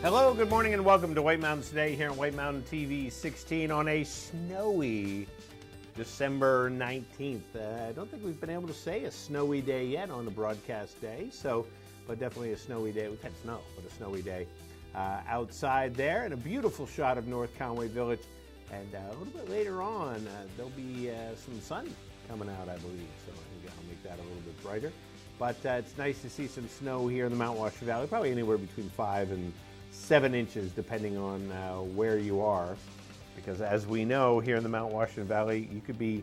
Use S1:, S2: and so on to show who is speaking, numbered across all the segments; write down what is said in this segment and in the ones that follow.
S1: Hello, good morning, and welcome to White Mountains Today here on White Mountain TV 16 on a snowy December 19th. I don't think we've been able to say a snowy day yet on the broadcast day, but definitely a snowy day. We've had snow, but a snowy day outside there, and a beautiful shot of North Conway Village. And a little bit later on, there'll be some sun coming out, I believe, so I think that'll make that a little bit brighter. But it's nice to see some snow here in the Mount Washington Valley, probably anywhere between 5 and 7 inches, depending on where you are. Because as we know, here in the Mount Washington Valley, you could be,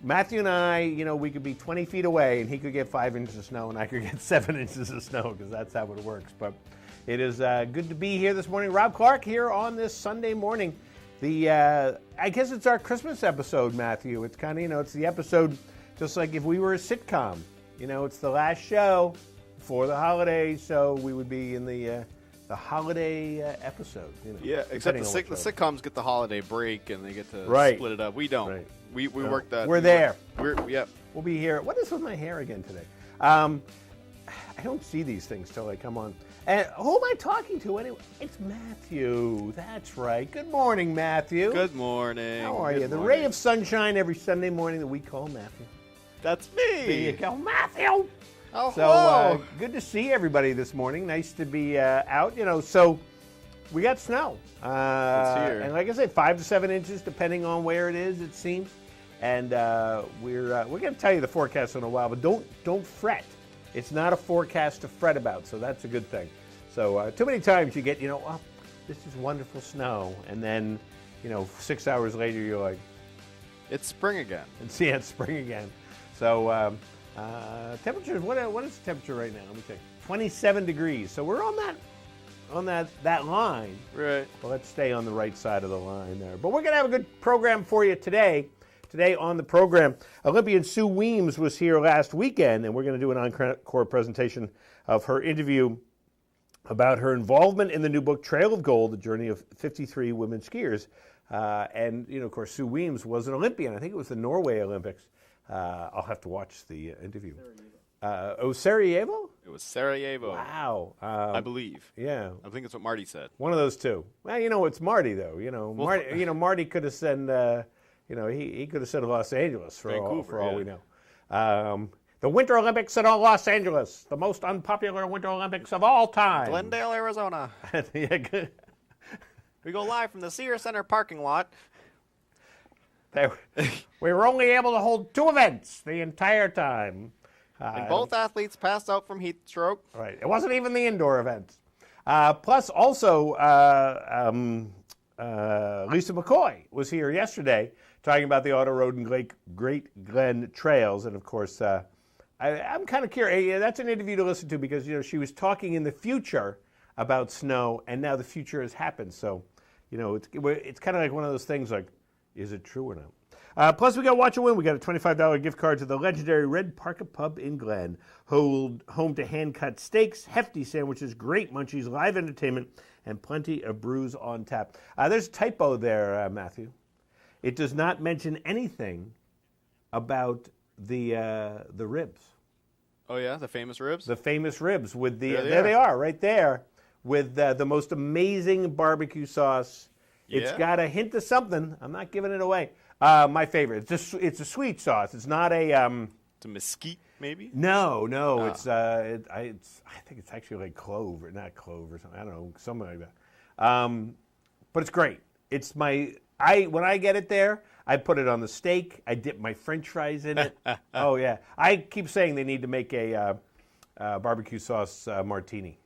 S1: Matthew and I, we could be 20 feet away, and he could get 5 inches of snow, and I could get 7 inches of snow, because that's how it works. But it is good to be here this morning. Rob Clark here on this Sunday morning. I guess it's our Christmas episode, Matthew. It's kind of, it's the episode just like if we were a sitcom. It's the last show before the holidays, so we would be in the holiday episode.
S2: Yeah, except the sitcoms get the holiday break and they get to split it up. We don't. Right. We work that.
S1: We're there.
S2: We'll
S1: be here. What is with my hair again today? I don't see these things till they come on. And who am I talking to anyway? It's Matthew. That's right. Good morning, Matthew.
S2: Good morning.
S1: How are you? The ray of sunshine every Sunday morning that we call Matthew.
S2: That's me.
S1: There you go, Matthew.
S2: Oh,
S1: so good to see everybody this morning. Nice to be out. So we got snow.
S2: It's here.
S1: And like I said, 5 to 7 inches, depending on where it is, it seems. And we're going to tell you the forecast in a while, but don't fret. It's not a forecast to fret about, so that's a good thing. So too many times you get, this is wonderful snow, and then, 6 hours later you're like,
S2: it's spring again.
S1: And see, it's spring again. So temperatures. What is the temperature right now? Let me check. 27 degrees. So we're on that line.
S2: Right.
S1: Well, let's stay on the right side of the line there. But we're gonna have a good program for you today. Today on the program, Olympian Sue Weems was here last weekend, and we're going to do an encore presentation of her interview about her involvement in the new book, Trail of Gold, The Journey of 53 Women Skiers. And, of course, Sue Weems was an Olympian. I think it was the Norway Olympics. I'll have to watch the interview. Sarajevo?
S2: It was Sarajevo.
S1: Wow.
S2: I believe.
S1: Yeah.
S2: I think that's what Marty said.
S1: One of those two. Well, it's Marty, though. Marty could have said... he could have said Los Angeles for all we know. The Winter Olympics in Los Angeles, the most unpopular Winter Olympics of all time.
S2: Glendale, Arizona.
S1: Yeah, good.
S2: We go live from the Sears Center parking lot.
S1: We were only able to hold 2 events the entire time.
S2: And both athletes passed out from heat stroke.
S1: Right. It wasn't even the indoor events. Plus, also, Lisa McCoy was here yesterday talking about the Auto Road and Great Glen Trails. And, of course, I'm kind of curious. That's an interview to listen to because, she was talking in the future about snow, and now the future has happened. So, it's kind of like one of those things like, is it true or not? Plus, we got Watch and Win. We got a $25 gift card to the legendary Red Parker Pub in Glen. Home to hand-cut steaks, hefty sandwiches, great munchies, live entertainment, and plenty of brews on tap. There's a typo there, Matthew. It does not mention anything about the ribs.
S2: Oh, yeah? The famous ribs?
S1: The famous ribs. With there they are, right there, with the most amazing barbecue sauce.
S2: Yeah.
S1: It's got a hint of something. I'm not giving it away. My favorite. It's a sweet sauce. It's not a...
S2: It's a mesquite, maybe?
S1: No. I think it's actually like clove, or not clove or something. I don't know, something like that. But it's great. It's when I get it there, I put it on the steak. I dip my French fries in it. Oh yeah. I keep saying they need to make a barbecue sauce martini.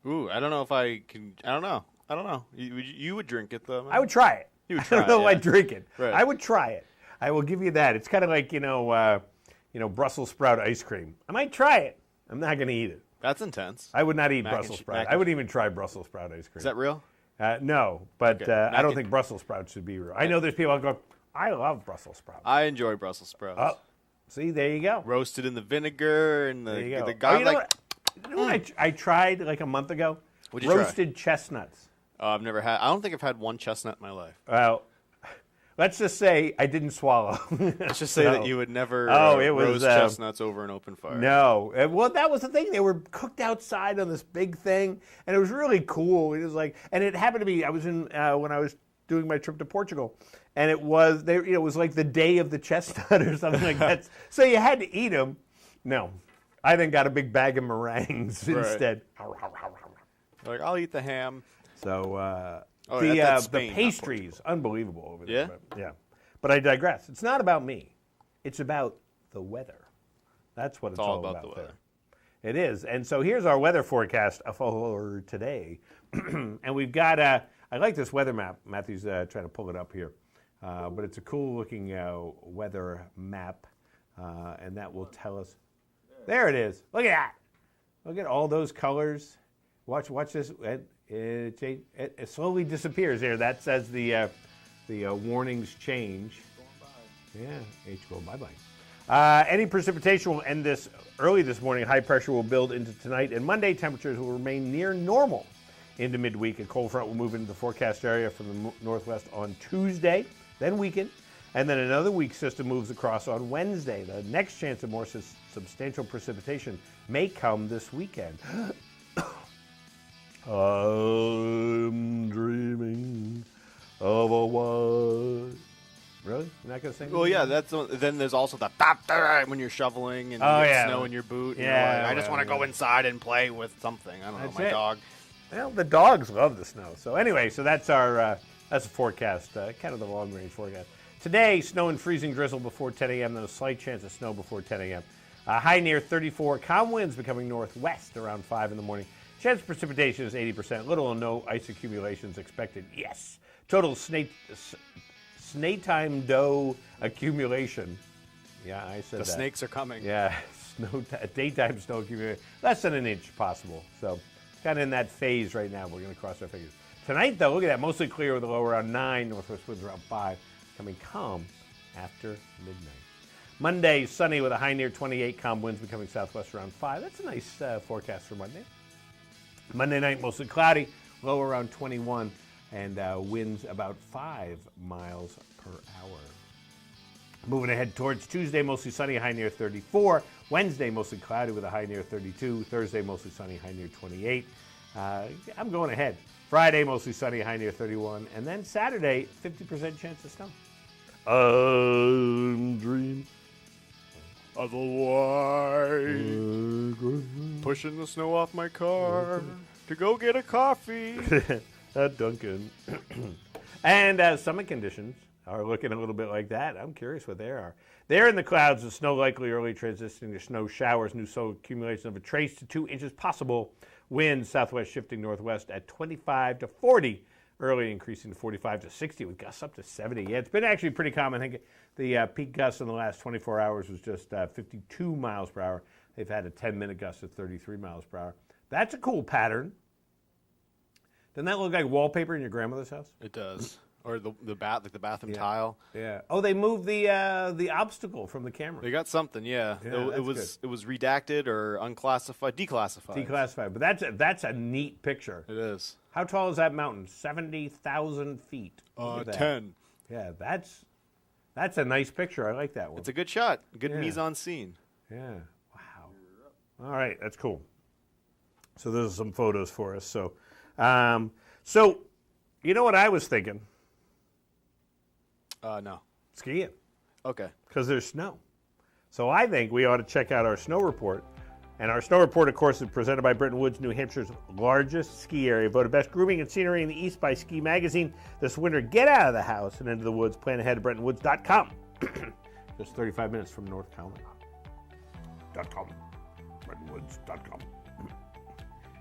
S2: Ooh, I don't know if I can. I don't know. You would drink it, though.
S1: I would try it.
S2: You would try it.
S1: I don't know if I'd drink it.
S2: Right.
S1: I would try it. I will give you that. It's kind of like, Brussels sprout ice cream. I might try it. I'm not going to eat it.
S2: That's intense.
S1: I would not eat Brussels sprout. I wouldn't even try Brussels sprout ice cream.
S2: Is that real?
S1: No, but okay. I don't think Brussels sprouts should be real. I know there's people who go, I love Brussels sprouts.
S2: I enjoy Brussels sprouts.
S1: Oh, see, there you go.
S2: Roasted in the vinegar and the
S1: garlic. You know what I tried like a month ago?
S2: What'd you
S1: Roasted chestnuts.
S2: I've never had. I don't think I've had one chestnut in my life.
S1: Well, Let's just say I didn't swallow.
S2: Let's just say that you would never roast chestnuts over an open fire.
S1: No. Well, that was the thing. They were cooked outside on this big thing, and it was really cool. It was like, and it happened to be, I was in, when I was doing my trip to Portugal, and it was, it was like the day of the chestnut or something like that. So you had to eat them. No. I then got a big bag of meringues instead.
S2: Like, I'll eat the ham.
S1: So, the pastries, unbelievable over there.
S2: Yeah?
S1: But I digress. It's not about me. It's about the weather. That's what it's all about the weather. It is. And so here's our weather forecast for today. And we've got, I like this weather map. Matthew's trying to pull it up here. But it's a cool looking weather map. And that will tell us. There it is. Look at that. Look at all those colors. Watch this. It slowly disappears here. That says the warnings change. Yeah, H go bye-bye. Any precipitation will end this early this morning. High pressure will build into tonight, and Monday temperatures will remain near normal into midweek. A cold front will move into the forecast area from the northwest on Tuesday, then weaken, and then another weak system moves across on Wednesday. The next chance of more substantial precipitation may come this weekend. I'm dreaming of a white. Really? You're not going to sing?
S2: Well, yeah. Then there's also the when you're shoveling and you get snow in your boot. And you're like, I just want to go inside and play with something. I don't know, my dog.
S1: Well, the dogs love the snow. So anyway, that's our that's the forecast, kind of the long-range forecast. Today, snow and freezing drizzle before 10 a.m., then a slight chance of snow before 10 a.m. High near 34. Calm winds becoming northwest around 5 in the morning. Chance of precipitation is 80%. Little or no ice accumulations expected. Yes. Total snake-time dough accumulation. Yeah, I said that.
S2: The snakes are coming.
S1: Yeah. Daytime snow accumulation. Less than an inch possible. So kind of in that phase right now. We're going to cross our fingers. Tonight, though, look at that. Mostly clear with a low around 9. Northwest winds around 5. Coming calm after midnight. Monday, sunny with a high near 28. Calm winds becoming southwest around 5. That's a nice forecast for Monday. Monday night, mostly cloudy, low around 21, and winds about 5 miles per hour. Moving ahead towards Tuesday, mostly sunny, high near 34. Wednesday, mostly cloudy with a high near 32. Thursday, mostly sunny, high near 28. I'm going ahead. Friday, mostly sunny, high near 31. And then Saturday, 50% chance of snow. I'm dreaming
S2: of a white, pushing the snow off my car to go get a coffee
S1: at Dunkin'. And summer conditions are looking a little bit like that. I'm curious what they are. They're in the clouds, with snow likely early transitioning to snow showers. New snow accumulation of a trace to 2 inches possible. Winds southwest shifting northwest at 25 to 40. Early increasing to 45 to 60 with gusts up to 70. Yeah, it's been actually pretty common. I think the peak gust in the last 24 hours was just 52 miles per hour. They've had a 10-minute gust of 33 miles per hour. That's a cool pattern. Doesn't that look like wallpaper in your grandmother's house?
S2: It does. Or the bathroom tile.
S1: Yeah. Oh, they moved the obstacle from the camera.
S2: They got something. Yeah. It was redacted or unclassified, declassified.
S1: Declassified. But that's a neat picture.
S2: It is.
S1: How tall is that mountain? 70,000 feet.
S2: 10.
S1: Yeah, that's a nice picture. I like that one.
S2: It's a good shot. Good mise en scene.
S1: Yeah. Wow. All right, that's cool. So those are some photos for us. So, you know what I was thinking?
S2: No.
S1: Skiing.
S2: Okay.
S1: Because there's snow. So I think we ought to check out our snow report. And our snow report, of course, is presented by Bretton Woods, New Hampshire's largest ski area. Voted best grooming and scenery in the East by Ski Magazine. This winter, get out of the house and into the woods. Plan ahead at BrettonWoods.com. Just 35 minutes from North Carolina. BrettonWoods.com.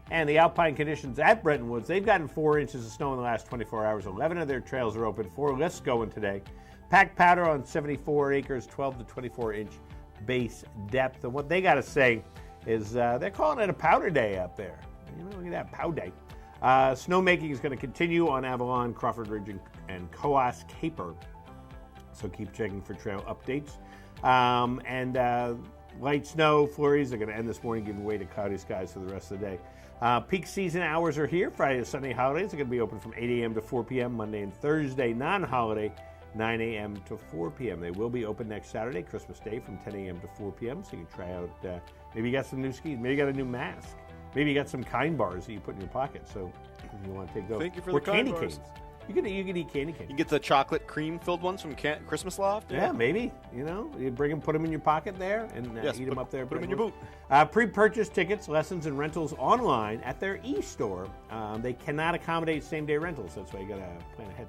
S1: And the alpine conditions at Bretton Woods, they've gotten 4 inches of snow in the last 24 hours. 11 of their trails are open. 4 lifts going today. Packed powder on 74 acres, 12 to 24-inch base depth. And what they got to say is they're calling it a powder day up there. You know, look at that, powder day. Snowmaking is going to continue on Avalon, Crawford Ridge, and Coas Caper. So keep checking for trail updates. Light snow flurries are going to end this morning, giving way to cloudy skies for the rest of the day. Peak season hours are here. Friday to Sunday holidays are going to be open from 8 a.m. to 4 p.m. Monday and Thursday, non-holiday, 9 a.m. to 4 p.m. They will be open next Saturday, Christmas Day, from 10 a.m. to 4 p.m. So you can try out, maybe you got some new skis, maybe you got a new mask, maybe you got some Kind bars that you put in your pocket. So if you want to take those.
S2: Thank you for the Kind bars.
S1: Canes. You could eat candy canes.
S2: You get the chocolate cream-filled ones from Christmas Loft.
S1: Yeah, maybe. You bring them, put them in your pocket there, and eat them up there.
S2: Put them in your boot.
S1: Pre-purchase tickets, lessons, and rentals online at their e-store. They cannot accommodate same-day rentals. That's why you got to plan ahead.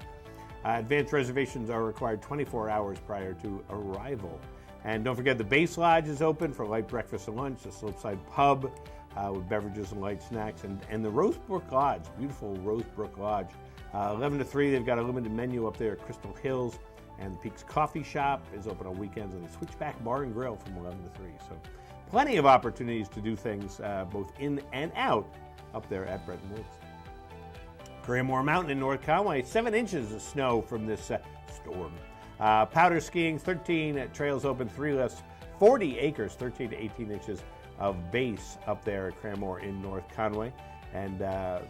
S1: Advanced reservations are required 24 hours prior to arrival. And don't forget, the Base Lodge is open for light breakfast and lunch. The Slopeside Pub with beverages and light snacks, and the Rosebrook Lodge, beautiful Rosebrook Lodge. 11 to 3, they've got a limited menu up there at Crystal Hills, and the Peaks Coffee Shop is open on weekends, and the Switchback Bar and Grill from 11 to 3. So plenty of opportunities to do things both in and out up there at Bretton Woods. Cranmore Mountain in North Conway, 7 inches of snow from this storm. Powder skiing, 13 trails open, 3 lifts, 40 acres, 13 to 18 inches of base up there at Cranmore in North Conway. And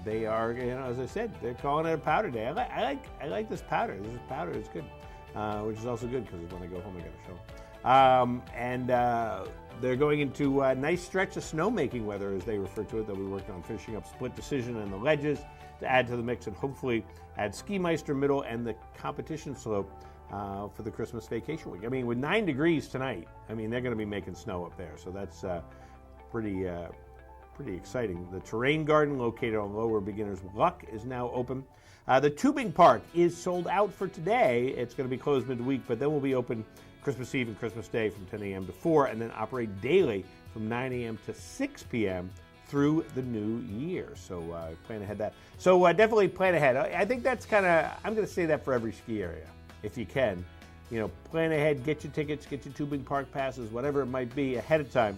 S1: they are, as I said, they're calling it a powder day. I like this powder. This powder is good, which is also good because when I go home, I got to show. They're going into a nice stretch of snowmaking weather, as they refer to it. They'll be working on finishing up split decision and the ledges to add to the mix, and hopefully add Ski Meister Middle and the competition slope for the Christmas vacation week. I mean, with 9 degrees tonight, they're going to be making snow up there, so that's pretty exciting. The Terrain Garden, located on Lower Beginner's Luck, is now open. The Tubing Park is sold out for today. It's going to be closed midweek, but then we'll be open Christmas Eve and Christmas Day from 10 a.m. to 4, and then operate daily from 9 a.m. to 6 p.m. through the new year. So plan ahead that. So definitely plan ahead. I think that's I'm going to say that for every ski area, if you can. Plan ahead, get your tickets, get your Tubing Park passes, whatever it might be, ahead of time.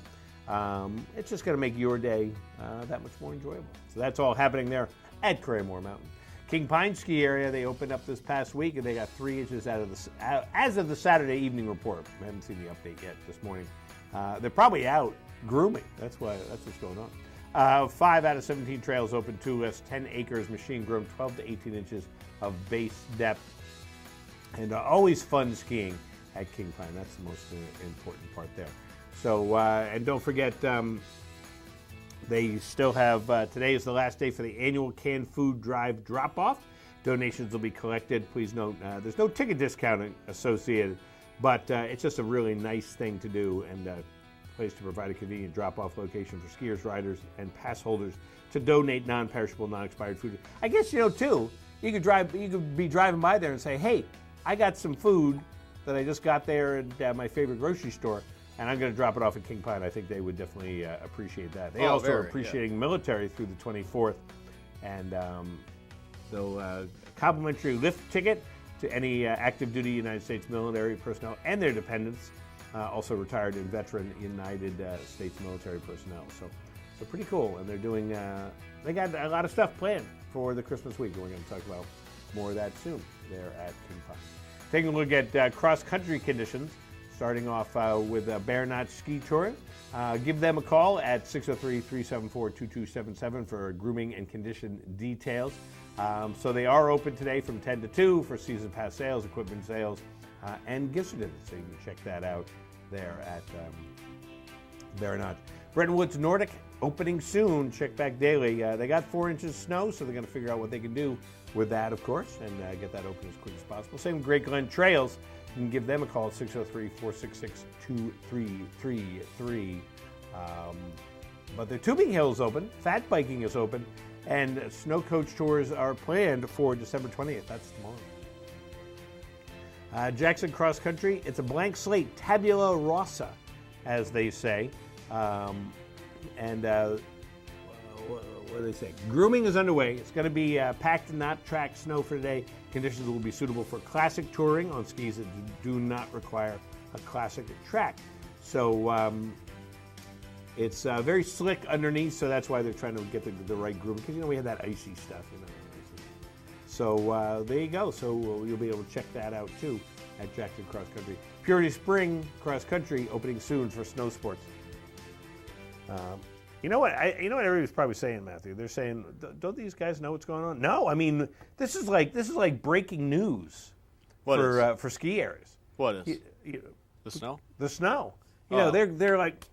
S1: It's just going to make your day that much more enjoyable. So that's all happening there at Cranmore Mountain. King Pine Ski Area, they opened up this past week, and they got 3 inches as of the Saturday evening report. I haven't seen the update yet this morning. They're probably out grooming. That's what's going on. 5 out of 17 trails open, 2 lifts, 10 acres, machine grown, 12 to 18 inches of base depth. And always fun skiing at King Pine. That's the most important part there. So, and don't forget, they still have, today is the last day for the annual canned food drive drop-off. Donations will be collected. Please note, there's no ticket discount associated, but it's just a really nice thing to do, and a place to provide a convenient drop-off location for skiers, riders, and pass holders to donate non-perishable, non-expired food. I guess, too, you could be driving by there and say, hey, I got some food that I just got there at my favorite grocery store, and I'm going to drop it off at King Pine. I think they would definitely appreciate that. They also are appreciating military through the 24th, and they'll complimentary lift ticket to any active duty United States military personnel and their dependents, also retired and veteran United States military personnel. So pretty cool, and they're doing. They got a lot of stuff planned for the Christmas week, and we're going to talk about more of that soon there at King Pine. Taking a look at cross-country conditions. Starting off with Bear Notch Ski Touring. Give them a call at 603-374-2277 for grooming and condition details. So they are open today from 10 to 2 for season pass sales, equipment sales, and gift certificates. So you can check that out there at Bear Notch. Bretton Woods Nordic, opening soon. Check back daily. They got 4 inches of snow, so they're going to figure out what they can do with that, of course, and get that open as quick as possible. Same with Great Glen Trails. You can give them a call at 603-466-2333. But their Tubing Hill is open, Fat Biking is open, and snow coach tours are planned for December 20th. That's tomorrow. Jackson Cross Country, it's a blank slate, tabula rasa, as they say. What do they say? Grooming is underway. It's going to be packed and not tracked snow for today. Conditions will be suitable for classic touring on skis that do not require a classic track. So it's very slick underneath, so that's why they're trying to get the right grooming, because we have that icy stuff. So there you go. So you'll be able to check that out too at Jackson Cross Country. Purity Spring Cross Country opening soon for snow sports. You know what everybody's probably saying, Matthew? They're saying, don't these guys know what's going on? No, this is like breaking news for ski areas.
S2: What is? The snow?
S1: The snow. You know, they're like,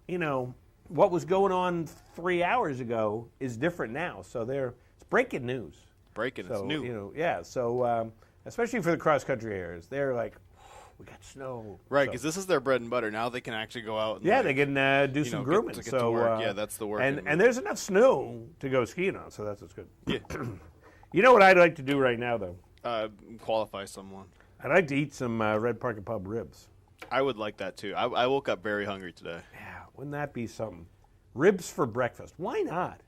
S1: you know, what was going on 3 hours ago is different now. So it's breaking news.
S2: It's new.
S1: You know, yeah. So especially for the cross country areas, they're like, we got snow.
S2: Right, because this is their bread and butter. Now they can actually go out. And
S1: they can do some grooming.
S2: Get to work. Yeah, that's the work.
S1: And there's enough snow to go skiing on, so that's what's good.
S2: Yeah.
S1: You know what I'd like to do right now, though?
S2: Qualify someone.
S1: I'd like to eat some Red Park Pub ribs.
S2: I would like that, too. I woke up very hungry today.
S1: Yeah, wouldn't that be something? Ribs for breakfast. Why not?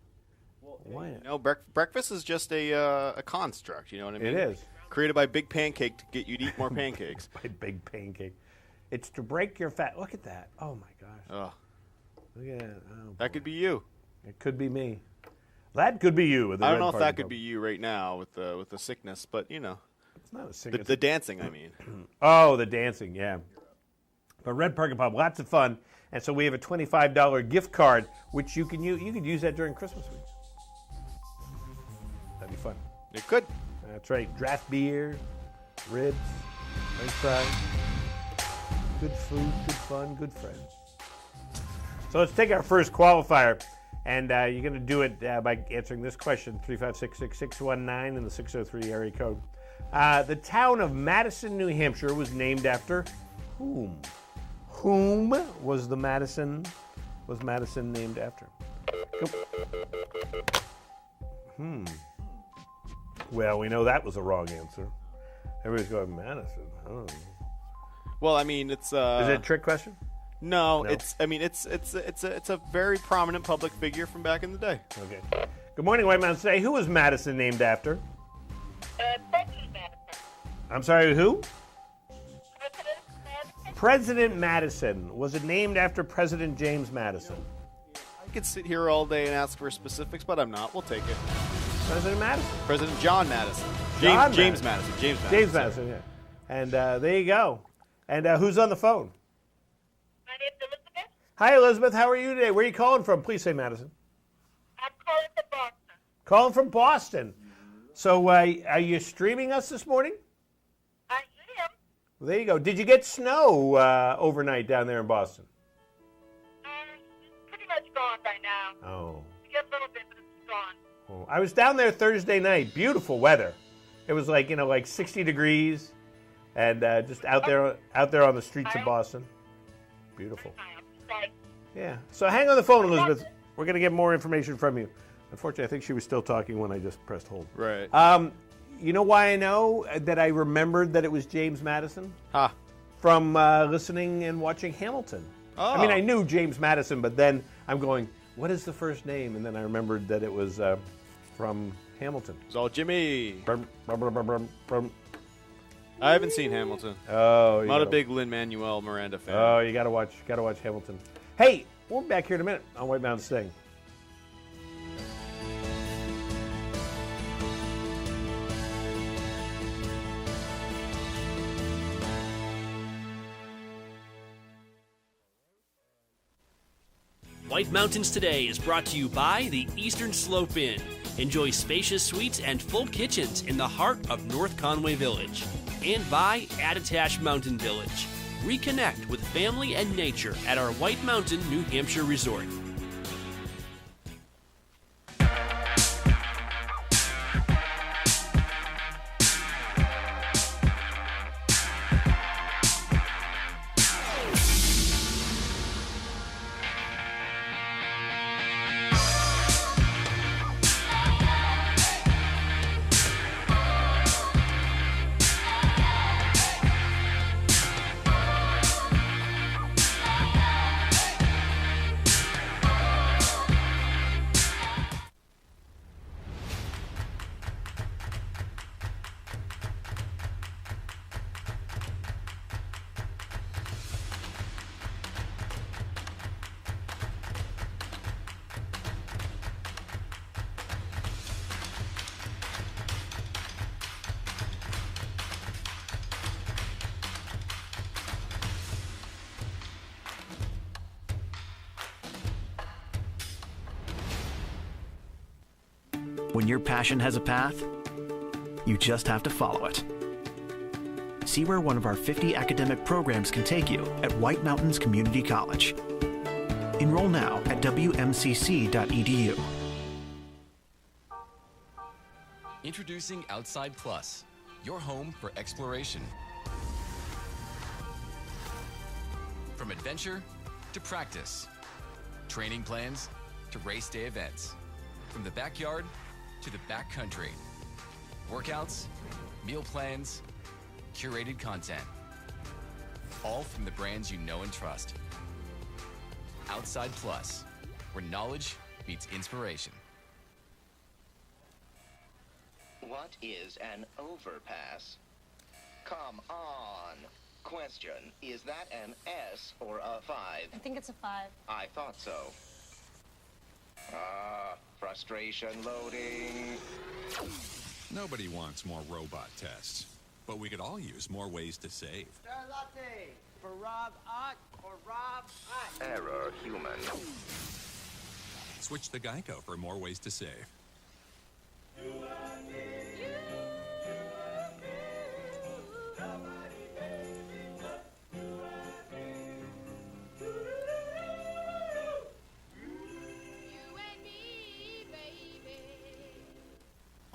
S1: Why not?
S2: No, breakfast is just a construct, you know what I mean?
S1: It is.
S2: Created by Big Pancake to get you to eat more pancakes.
S1: By Big Pancake. It's to break your fat. Look at that. Oh, my gosh.
S2: Oh.
S1: Look at that. Oh,
S2: that could be you.
S1: It could be me. That could be you. With the
S2: I don't know
S1: Red
S2: if that
S1: Park
S2: could
S1: Pub.
S2: be you right now with the sickness, but, you know.
S1: It's not a sickness.
S2: The dancing, I mean.
S1: Oh, the dancing, yeah. But Red Park Pub, lots of fun. And so we have a $25 gift card, which you can use. You could use that during Christmas week. That'd be fun.
S2: It could.
S1: That's right. Draft beer, ribs, French fries. Good food, good fun, good friends. So let's take our first qualifier. And you're going to do it by answering this question, 356-6619 in the 603 area code. The town of Madison, New Hampshire was named after whom? Whom was Madison named after? Well, we know that was a wrong answer. Everybody's going, Madison. I don't know.
S2: Well, I mean, it's...
S1: Is it a trick question?
S2: No, it's a very prominent public figure from back in the day.
S1: Okay. Good morning, White Mountain Today. Who was Madison named after?
S3: President Madison.
S1: I'm sorry, who?
S3: President Madison.
S1: President Madison. Was it named after President James Madison?
S2: I could sit here all day and ask for specifics, but I'm not. We'll take it.
S1: President Madison.
S2: President John Madison. James Madison.
S1: James Madison, yeah. And there you go. And who's on the phone?
S3: My name's Elizabeth.
S1: Hi, Elizabeth. How are you today? Where are you calling from? Please say Madison.
S3: I'm calling from Boston.
S1: Calling from Boston. So are you streaming us this morning?
S3: I am.
S1: Well, there you go. Did you get snow overnight down there in Boston?
S3: It's pretty much gone by now.
S1: Oh.
S3: We get a little bit, but it's gone.
S1: Well, I was down there Thursday night. Beautiful weather. It was like 60 degrees, and just out there on the streets of Boston. Beautiful. Yeah. So hang on the phone, Elizabeth. We're going to get more information from you. Unfortunately, I think she was still talking when I just pressed hold.
S2: Right.
S1: You know why I know that I remembered that it was James Madison? From listening and watching Hamilton.
S2: Oh.
S1: I mean, I knew James Madison, but then I'm going, what is the first name? And then I remembered that it was from Hamilton.
S2: It's all Jimmy.
S1: Brum, brum, brum, brum, brum.
S2: I haven't seen Hamilton.
S1: Oh,
S2: I'm not a big Lin-Manuel Miranda fan.
S1: Oh, you gotta watch Hamilton. Hey, we'll be back here in a minute on White Mountain Sting.
S4: White Mountains Today is brought to you by the Eastern Slope Inn. Enjoy spacious suites and full kitchens in the heart of North Conway Village. And by Attitash Mountain Village. Reconnect with family and nature at our White Mountain, New Hampshire resort.
S5: When your passion has a path, you just have to follow it. See where one of our 50 academic programs can take you at White Mountains Community College. Enroll now at wmcc.edu.
S6: Introducing Outside Plus, your home for exploration. From adventure to practice, training plans to race day events, from the backyard to the backcountry, workouts, meal plans, curated content, all from the brands you know and trust. Outside Plus, where knowledge meets inspiration.
S7: What is an overpass? Come on. Question, is that an S or a 5?
S8: I think it's a 5.
S7: I thought so. Frustration loading.
S9: Nobody wants more robot tests, but we could all use more ways to save.
S10: Star latte for Rob Ott or Rob Ott.
S7: Error human.
S9: Switch to Geico for more ways to save.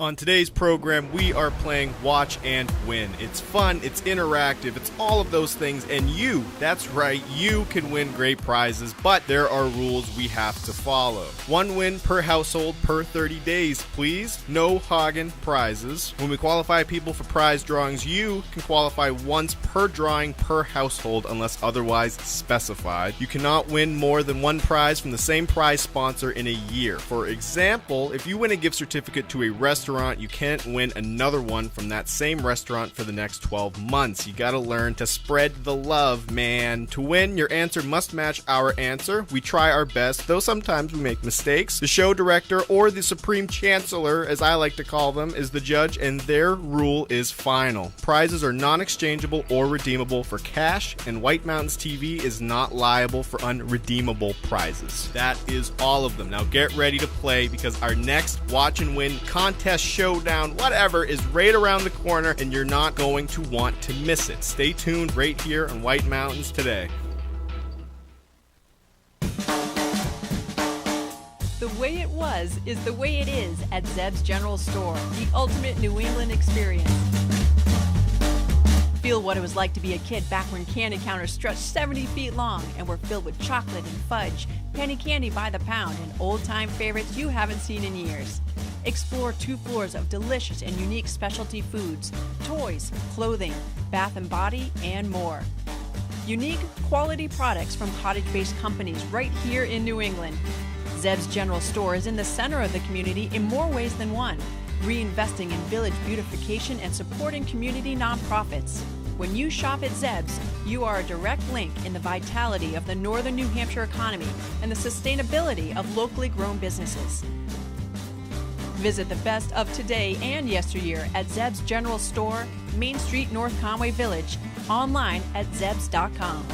S2: On today's program, we are playing Watch and Win. It's fun, it's interactive, it's all of those things, and you, that's right, you can win great prizes, but there are rules we have to follow. 1 win per household per 30 days, please. No Hagen prizes. When we qualify people for prize drawings, you can qualify once per drawing per household unless otherwise specified. You cannot win more than 1 prize from the same prize sponsor in a year. For example, if you win a gift certificate to a restaurant, you can't win another one from that same restaurant for the next 12 months. You gotta learn to spread the love, man. To win, your answer must match our answer. We try our best, though sometimes we make mistakes. The show director, or the supreme chancellor, as I like to call them, is the judge, and their rule is final. Prizes are non-exchangeable or redeemable for cash, and White Mountains TV is not liable for unredeemable prizes. That is all of them. Now get ready to play, because our next Watch and Win contest, showdown, whatever, is right around the corner, and you're not going to want to miss it. Stay tuned right here on White Mountains Today.
S11: The way it was is the way it is at Zeb's General Store, the ultimate New England experience. Feel what it was like to be a kid back when candy counters stretched 70 feet long and were filled with chocolate and fudge, penny candy by the pound, and old-time favorites you haven't seen in years. Explore 2 floors of delicious and unique specialty foods, toys, clothing, bath and body, and more. Unique, quality products from cottage-based companies right here in New England. Zeb's General Store is in the center of the community in more ways than one, reinvesting in village beautification and supporting community nonprofits. When you shop at Zeb's, you are a direct link in the vitality of the northern New Hampshire economy and the sustainability of locally grown businesses. Visit the best of today and yesteryear at Zeb's General Store, Main Street, North Conway Village, online at zebs.com.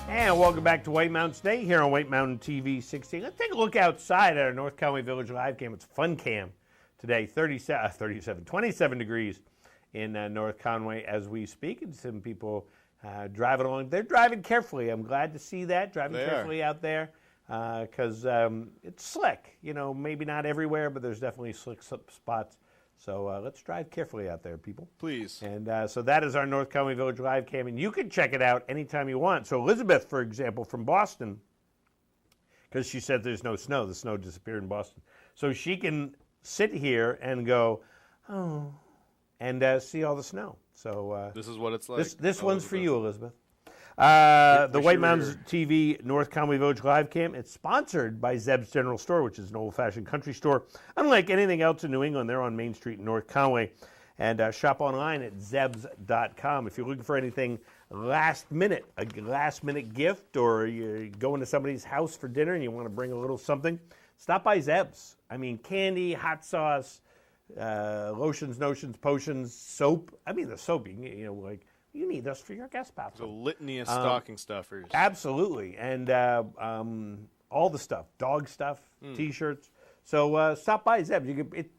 S1: And welcome back to White Mountain Today here on White Mountain TV 16. Let's take a look outside at our North Conway Village live cam. It's Fun Cam today, 27 degrees in North Conway as we speak. And some people driving along. They're driving carefully. I'm glad to see that, driving carefully out there because it's slick. You know, maybe not everywhere, but there's definitely slick spots. So let's drive carefully out there, people.
S2: Please.
S1: And so that is our North Conway Village live cam, and you can check it out anytime you want. So Elizabeth, for example, from Boston, because she said there's no snow. The snow disappeared in Boston. So she can sit here and go, oh, and see all the snow. So
S2: this is what it's like.
S1: This one's for you, Elizabeth. The White Mountains TV North Conway Village live cam. It's sponsored by Zeb's General Store, which is an old-fashioned country store. Unlike anything else in New England, they're on Main Street in North Conway. And shop online at zebs.com. If you're looking for anything a last minute gift, or you're going to somebody's house for dinner and you want to bring a little something, stop by Zeb's. I mean, candy, hot sauce, lotions, notions, potions, soap. I mean, the soap, you know, like you need those for your guest bathroom.
S2: There's a litany of stocking stuffers.
S1: Absolutely, and all the stuff, dog stuff, T-shirts. So stop by Zeb's. You could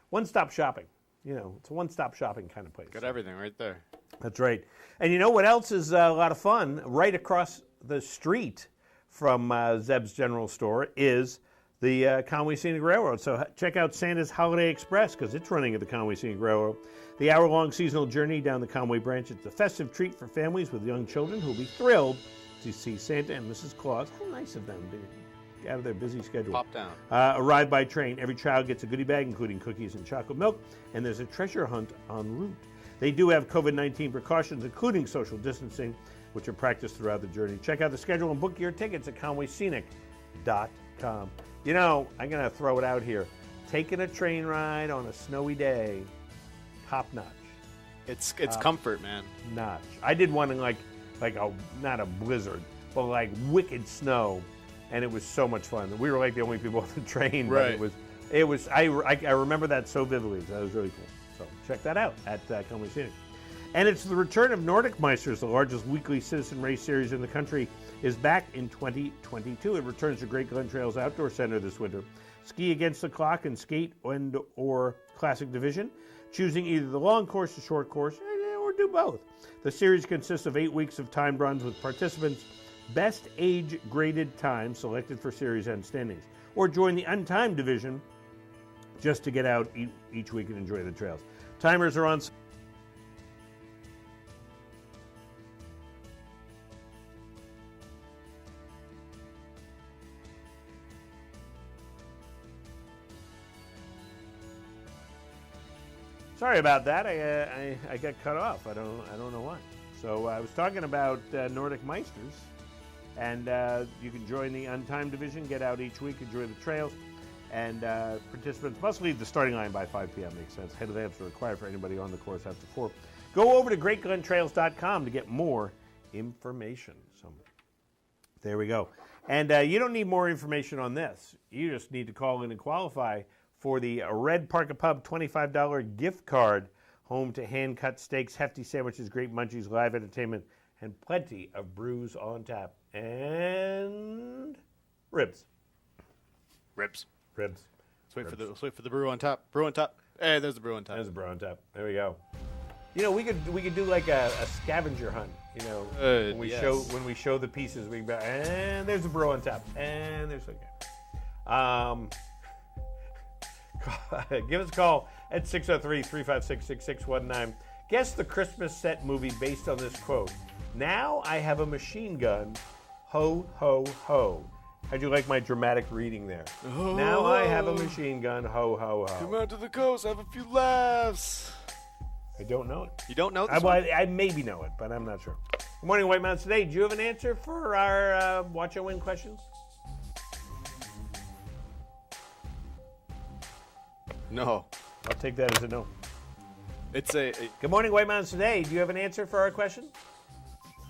S1: one-stop shopping. You know, it's a one-stop shopping kind of place.
S2: Got everything right there.
S1: That's right. And you know what else is a lot of fun? Right across the street from Zeb's General Store is the Conway Scenic Railroad. So check out Santa's Holiday Express because it's running at the Conway Scenic Railroad. The hour-long seasonal journey down the Conway branch. It's a festive treat for families with young children who will be thrilled to see Santa and Mrs. Claus. How nice of them to get out of their busy schedule.
S2: Pop down.
S1: Arrive by train. Every child gets a goodie bag, including cookies and chocolate milk, and there's a treasure hunt en route. They do have COVID-19 precautions, including social distancing, which are practiced throughout the journey. Check out the schedule and book your tickets at conwayscenic.com. You know, I'm going to throw it out here. Taking a train ride on a snowy day, top notch.
S2: It's comfort, man.
S1: Notch. I did one in like a not a blizzard, but like wicked snow, and it was so much fun. We were like the only people on the train.
S2: Right.
S1: But it was. I remember that so vividly. That was really cool. So check that out at Conway Scenic. And it's the return of Nordic Meisters, the largest weekly citizen race series in the country, is back in 2022. It returns to Great Glen Trails Outdoor Center this winter. Ski against the clock and skate or classic division, choosing either the long course or short course, or do both. The series consists of 8 weeks of timed runs with participants' best age graded time selected for series end standings, or join the untimed division just to get out each week and enjoy the trails. Timers are on. Sorry about that. I got cut off. I don't know why. So I was talking about Nordic Meisters, and you can join the untimed division, get out each week, enjoy the trails, and participants must leave the starting line by 5 p.m. Makes sense. Head advance are required for anybody on the course after 4. Go over to greatglentrails.com to get more information. So there we go. And you don't need more information on this. You just need to call in and qualify for the Red Parker Pub $25 gift card, home to hand-cut steaks, hefty sandwiches, great munchies, live entertainment, and plenty of brews on tap. And ribs.
S2: Ribs.
S1: Let's
S2: wait for the brew on top. Brew on top. Hey, there's the brew on top.
S1: There's the brew on top. There we go. You know, we could do like a scavenger hunt. You know, when we show the pieces, we go, and there's the brew on top, and there's give us a call at 603-356-6619. Guess the Christmas set movie based on this quote. Now I have a machine gun. Ho, ho, ho. How'd you like my dramatic reading there?
S2: Oh.
S1: Now I have a machine gun. Ho, ho, ho.
S2: Come out to the coast. Have a few laughs.
S1: I don't know it.
S2: You don't know this one?
S1: I maybe know it, but I'm not sure. Good morning, White Mountains Today. Do you have an answer for our Watch and Win questions?
S2: No.
S1: I'll take that as a no.
S2: It's
S1: Good morning, White Mountains Today. Do you have an answer for our question?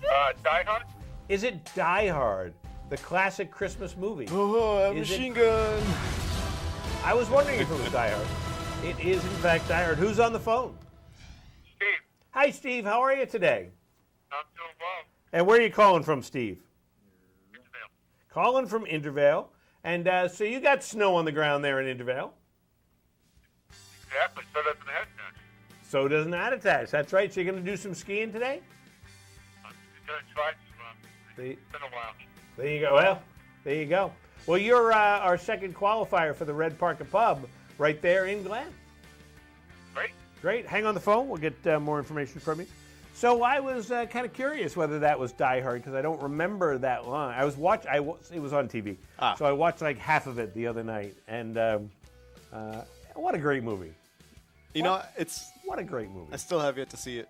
S3: Die Hard?
S1: Is it Die Hard, the classic Christmas movie?
S2: Oh, a machine gun.
S1: I was wondering if it was Die Hard. It is, in fact, Die Hard. Who's on the phone?
S3: Steve.
S1: Hi, Steve. How are you today?
S3: I'm doing well.
S1: And where are you calling from, Steve?
S3: Intervale.
S1: Calling from Intervale. And so you got snow on the ground there in Intervale.
S3: Exactly. So doesn't have none.
S1: So does not attach. That's right. So you're going to do some skiing today?
S3: I'm going to try to. It's been a while.
S1: There you go. Well, there you go. Well, you're our second qualifier for the Red Parker Pub right there in Glen. Great. Hang on the phone. We'll get more information from you. So I was kind of curious whether that was Die Hard because I don't remember that long. It was on TV. So I watched like half of it the other night. And what a great movie. What a great movie.
S2: I still have yet to see it,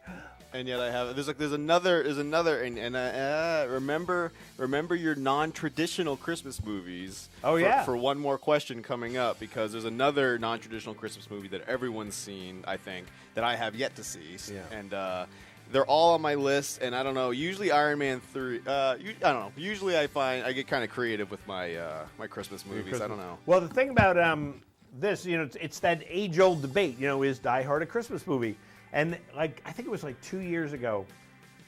S2: and yet I have. There's another, and remember your non-traditional Christmas movies.
S1: Oh yeah.
S2: For one more question coming up, because there's another non-traditional Christmas movie that everyone's seen, I think, that I have yet to see.
S1: Yeah.
S2: And they're all on my list, and I don't know. Usually Iron Man 3. I don't know. Usually I get kind of creative with my my Christmas movies. I don't know.
S1: Well, the thing about this, it's that age-old debate. Is Die Hard a Christmas movie? And I think it was like 2 years ago,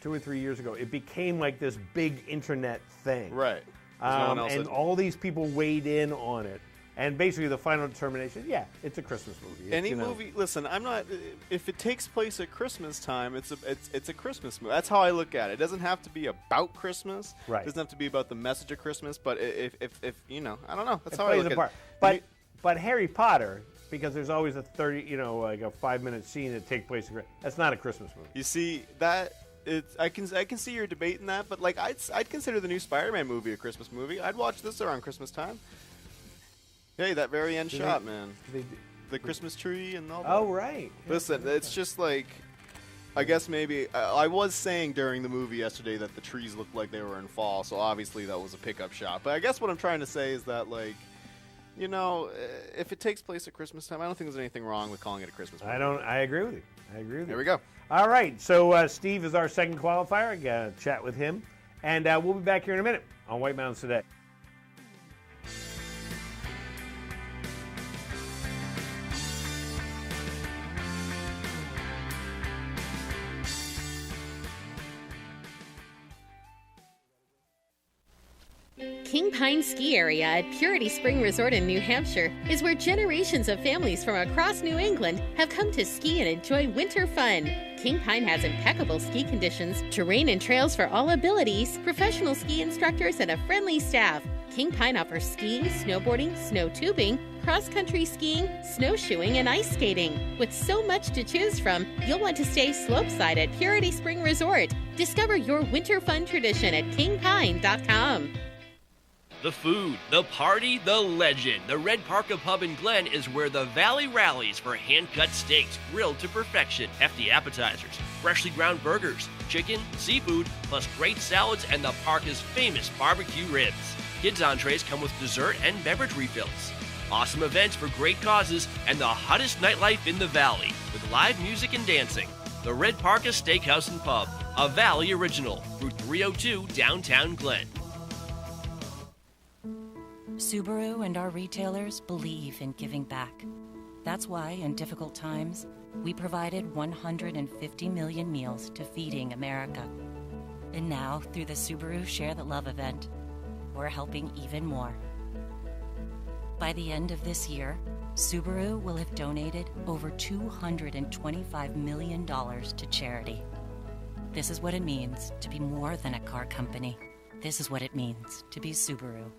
S1: 2 or 3 years ago, it became like this big internet thing.
S2: Right. No one else
S1: and all these people weighed in on it. And basically the final determination, yeah, it's a Christmas movie.
S2: Any movie, listen, I'm not, if it takes place at Christmas time, it's a Christmas movie. That's how I look at it. It doesn't have to be about Christmas.
S1: Right.
S2: It doesn't have to be about the message of Christmas, but if you know, I don't know. That's
S1: it
S2: how I
S1: plays
S2: look
S1: a part.
S2: at it.
S1: But Harry Potter, because there's always a 30, like a 5-minute scene that takes place. That's not a Christmas movie.
S2: You see that I can see your debate in that, but like I'd consider the new Spider-Man movie a Christmas movie. I'd watch this around Christmas time. Hey, that very end shot, man. The Christmas tree and all that.
S1: Oh, right.
S2: Listen, it's just like, I guess maybe, I was saying during the movie yesterday that the trees looked like they were in fall, so obviously that was a pickup shot. But I guess what I'm trying to say is that, like, you know, if it takes place at Christmas time, I don't think there's anything wrong with calling it a Christmas movie.
S1: I agree with you.
S2: There we go.
S1: All right, so Steve is our second qualifier. I got to chat with him. And we'll be back here in a minute on White Mountains Today.
S8: King Pine Ski Area at Purity Spring Resort in New Hampshire is where generations of families from across New England have come to ski and enjoy winter fun. King Pine has impeccable ski conditions, terrain and trails for all abilities, professional ski instructors, and a friendly staff. King Pine offers skiing, snowboarding, snow tubing, cross-country skiing, snowshoeing, and ice skating. With so much to choose from, you'll want to stay slopeside at Purity Spring Resort. Discover your winter fun tradition at kingpine.com.
S4: The food, the party, the legend. The Red Parka Pub in Glen is where the Valley rallies for hand-cut steaks grilled to perfection, hefty appetizers, freshly ground burgers, chicken, seafood, plus great salads and the Parka's famous barbecue ribs. Kids' entrees come with dessert and beverage refills. Awesome events for great causes and the hottest nightlife in the Valley with live music and dancing. The Red Parka Steakhouse and Pub, a Valley original, Route 302, downtown Glen.
S12: Subaru and our retailers believe in giving back. That's why, in difficult times, we provided 150 million meals to Feeding America. And now, through the Subaru Share the Love event, we're helping even more. By the end of this year, Subaru will have donated over $225 million to charity. This is what it means to be more than a car company. This is what it means to be Subaru.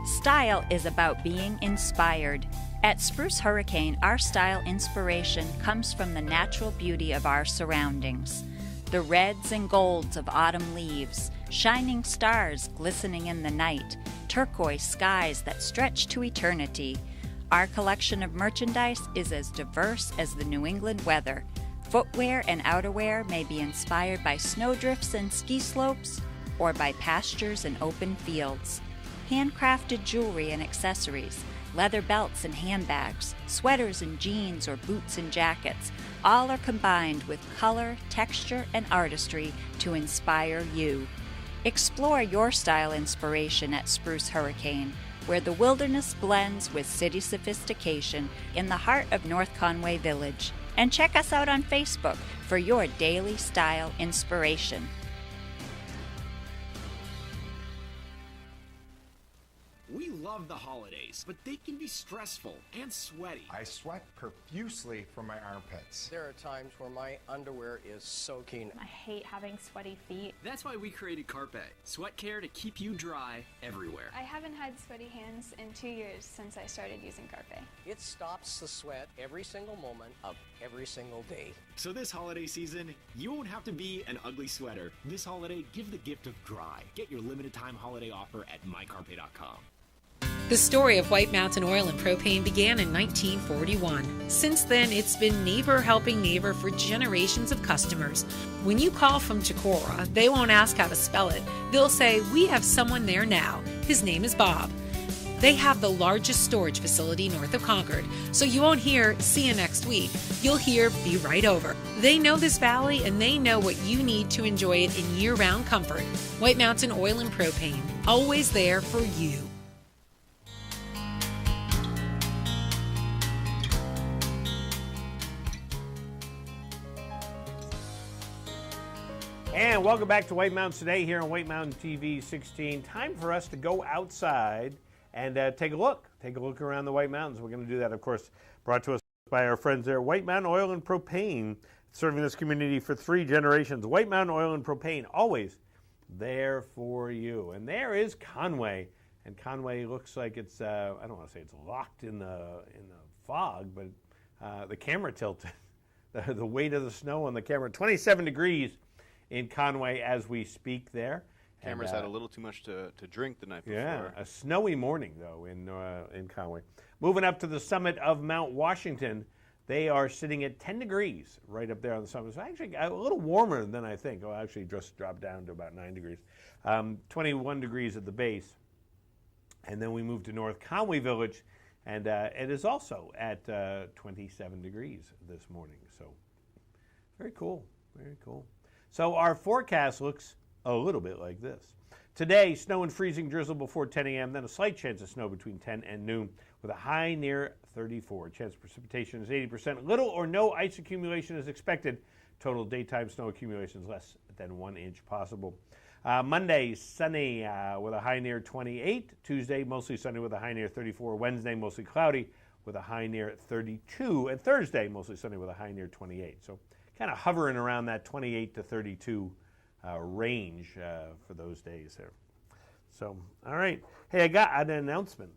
S13: Style is about being inspired. At Spruce Hurricane, our style inspiration comes from the natural beauty of our surroundings. The reds and golds of autumn leaves, shining stars glistening in the night, turquoise skies that stretch to eternity. Our collection of merchandise is as diverse as the New England weather. Footwear and outerwear may be inspired by snowdrifts and ski slopes, or by pastures and open fields. Handcrafted jewelry and accessories, leather belts and handbags, sweaters and jeans or boots and jackets, all are combined with color, texture, and artistry to inspire you. Explore your style inspiration at Spruce Hurricane, where the wilderness blends with city sophistication in the heart of North Conway Village. And check us out on Facebook for your daily style inspiration.
S14: We love the holidays, but they can be stressful and sweaty.
S15: I sweat profusely from my armpits.
S16: There are times where my underwear is soaking.
S17: I hate having sweaty feet.
S14: That's why we created Carpe, sweat care to keep you dry everywhere.
S17: I haven't had sweaty hands in 2 years since I started using Carpe.
S16: It stops the sweat every single moment of every single day.
S14: So this holiday season, you won't have to be an ugly sweater. This holiday, give the gift of dry. Get your limited time holiday offer at mycarpe.com.
S18: The story of White Mountain Oil and Propane began in 1941. Since then, it's been neighbor helping neighbor for generations of customers. When you call from Chicora, they won't ask how to spell it. They'll say, "We have someone there now. His name is Bob." They have the largest storage facility north of Concord, so you won't hear "see you next week." You'll hear "be right over." They know this valley and they know what you need to enjoy it in year-round comfort. White Mountain Oil and Propane, always there for you.
S1: And welcome back to White Mountains Today here on White Mountain TV 16. Time for us to go outside and take a look. Take a look around the White Mountains. We're going to do that, of course, brought to us by our friends there, White Mountain Oil and Propane, serving this community for 3 generations. White Mountain Oil and Propane, always there for you. And there is Conway. And Conway looks like it's, I don't want to say it's locked in the fog, but the camera tilted. The weight of the snow on the camera. 27 degrees in Conway as we speak there.
S2: Cameras had a little too much to drink the night before.
S1: Yeah, a snowy morning, though, in Conway. Moving up to the summit of Mount Washington, they are sitting at 10 degrees right up there on the summit. It's actually a little warmer than I think. Well, actually just dropped down to about 9 degrees. 21 degrees at the base. And then we move to North Conway Village, and it is also at 27 degrees this morning. So very cool, very cool. So our forecast looks a little bit like this. Today, snow and freezing drizzle before 10 a.m., then a slight chance of snow between 10 and noon with a high near 34. Chance of precipitation is 80%. Little or no ice accumulation is expected. Total daytime snow accumulation is less than 1 inch possible. Monday, sunny with a high near 28. Tuesday, mostly sunny with a high near 34. Wednesday, mostly cloudy with a high near 32. And Thursday, mostly sunny with a high near 28. So kind of hovering around that 28 to 32 range for those days there. So, all right. Hey, I got an announcement.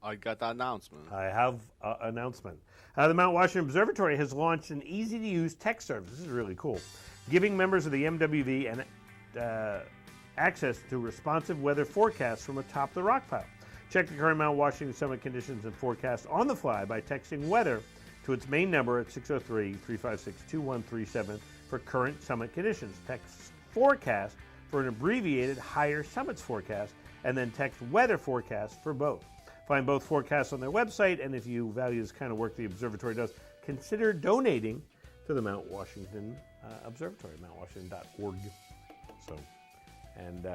S2: I got the announcement.
S1: I have an announcement. The Mount Washington Observatory has launched an easy-to-use text service. This is really cool. Giving members of the MWV access to responsive weather forecasts from atop the rock pile. Check the current Mount Washington summit conditions and forecasts on the fly by texting weather to its main number at 603-356-2137 for current summit conditions. Text forecast for an abbreviated higher summits forecast, and then text weather forecast for both. Find both forecasts on their website, and if you value this kind of work the observatory does, consider donating to the Mount Washington Observatory, mountwashington.org. So, and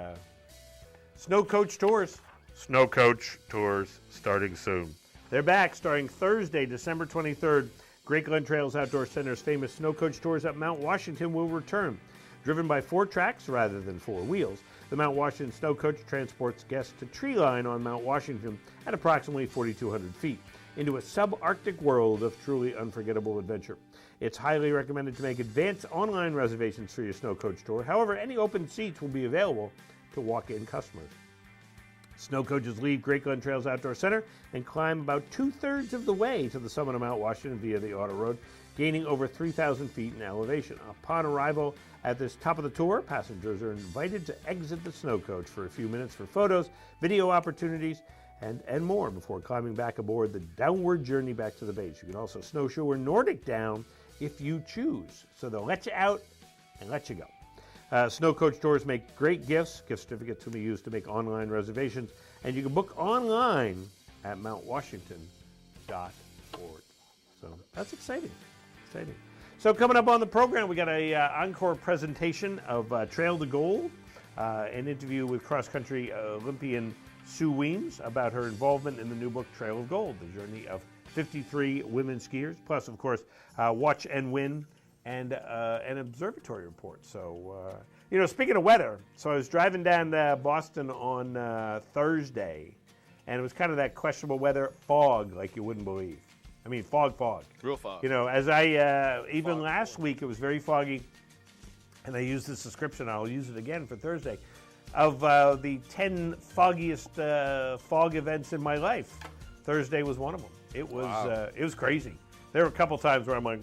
S1: Snow Coach Tours. Snow Coach Tours starting soon. They're back starting Thursday, December 23rd. Great Glen Trails Outdoor Center's famous Snow Coach Tours at Mount Washington will return. Driven by 4 tracks rather than 4 wheels, the Mount Washington Snow Coach transports guests to tree line on Mount Washington at approximately 4,200 feet into a subarctic world of truly unforgettable adventure. It's highly recommended to make advanced online reservations for your Snow Coach Tour. However, any open seats will be available to walk-in customers. Snow coaches leave Great Glen Trails Outdoor Center and climb about 2/3 of the way to the summit of Mount Washington via the Auto Road, gaining over 3,000 feet in elevation. Upon arrival at this top of the tour, passengers are invited to exit the snow coach for a few minutes for photos, video opportunities, and more before climbing back aboard the downward journey back to the base. You can also snowshoe or Nordic down if you choose. So they'll let you out and let you go. Snow Coach Tours make great gifts. Gift certificates can be used to make online reservations, and you can book online at mountwashington.org. So that's exciting. Exciting. So coming up on the program, we got a encore presentation of Trail to Gold, an interview with cross-country Olympian Sue Weems about her involvement in the new book Trail of Gold, the journey of 53 women skiers, plus, of course, Watch and Win, and an observatory report. So, speaking of weather, so I was driving down to Boston on Thursday, and it was kind of that questionable weather, fog, like you wouldn't believe. I mean, fog.
S2: Real fog.
S1: As I, even last week, it was very foggy, and I used this description, I'll use it again for Thursday, of the 10 foggiest fog events in my life. Thursday was one of them. It was crazy. There were a couple times where I'm like,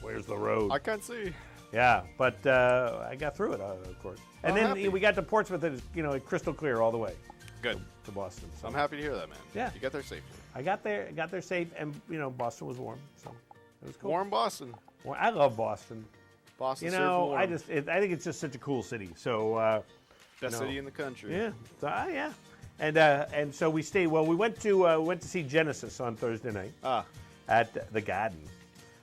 S1: where's the road?
S2: I can't see.
S1: Yeah, but I got through it, of course. And then
S2: happy.
S1: we got to Portsmouth, and it's crystal clear all the way.
S2: Good.
S1: to Boston. So
S2: I'm happy to hear that, man.
S1: Yeah.
S2: You got there safely.
S1: I got there safe, and Boston was warm, so it was cool.
S2: Warm Boston.
S1: Well, I love Boston.
S2: Boston.
S1: I think it's just such a cool city. So
S2: best city in the country.
S1: Yeah. So, yeah. And so we stayed. Well, we went to see Genesis on Thursday night at the Garden.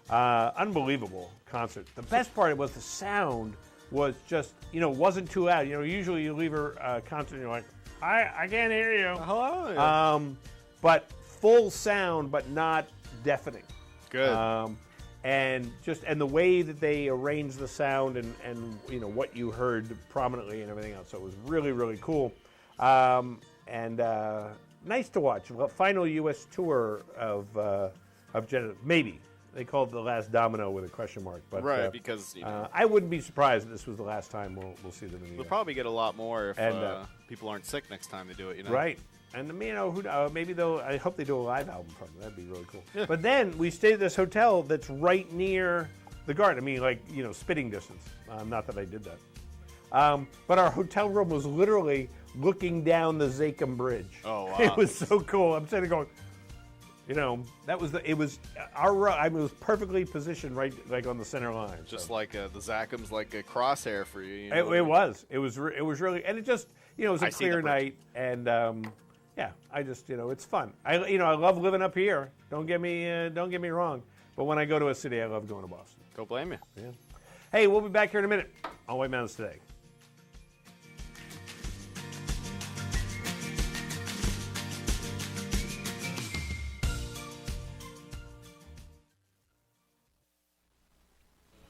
S1: Unbelievable concert. The best part was the sound was just wasn't too loud. Usually you leave a concert and you're like, I can't hear you.
S2: Hello.
S1: But full sound, but not deafening.
S2: Good.
S1: And the way that they arranged the sound and what you heard prominently and everything else. So it was really, really cool. And nice to watch. Final U.S. tour of Genesis. Maybe. They called it the last domino with a question mark. But,
S2: right, because
S1: I wouldn't be surprised if this was the last time we'll see them in the
S2: We'll probably get a lot more if
S1: And,
S2: people aren't sick next time they do it.
S1: Right. And maybe I hope they do a live album from it. That'd be really cool. Yeah. But then we stayed at this hotel that's right near the Garden. I mean, spitting distance. Not that I did that. But our hotel room was literally looking down the Zakim Bridge.
S2: Oh, wow.
S1: It was so cool. I'm sitting there going, it was perfectly positioned right like on the center line.
S2: Just like the Zakim's like a crosshair for you.
S1: It was really, and it just, it was a clear night, and I just, it's fun. I love living up here. Don't get me wrong. But when I go to a city, I love going to Boston.
S2: Don't blame you.
S1: Yeah. Hey, we'll be back here in a minute on White Mountains Today.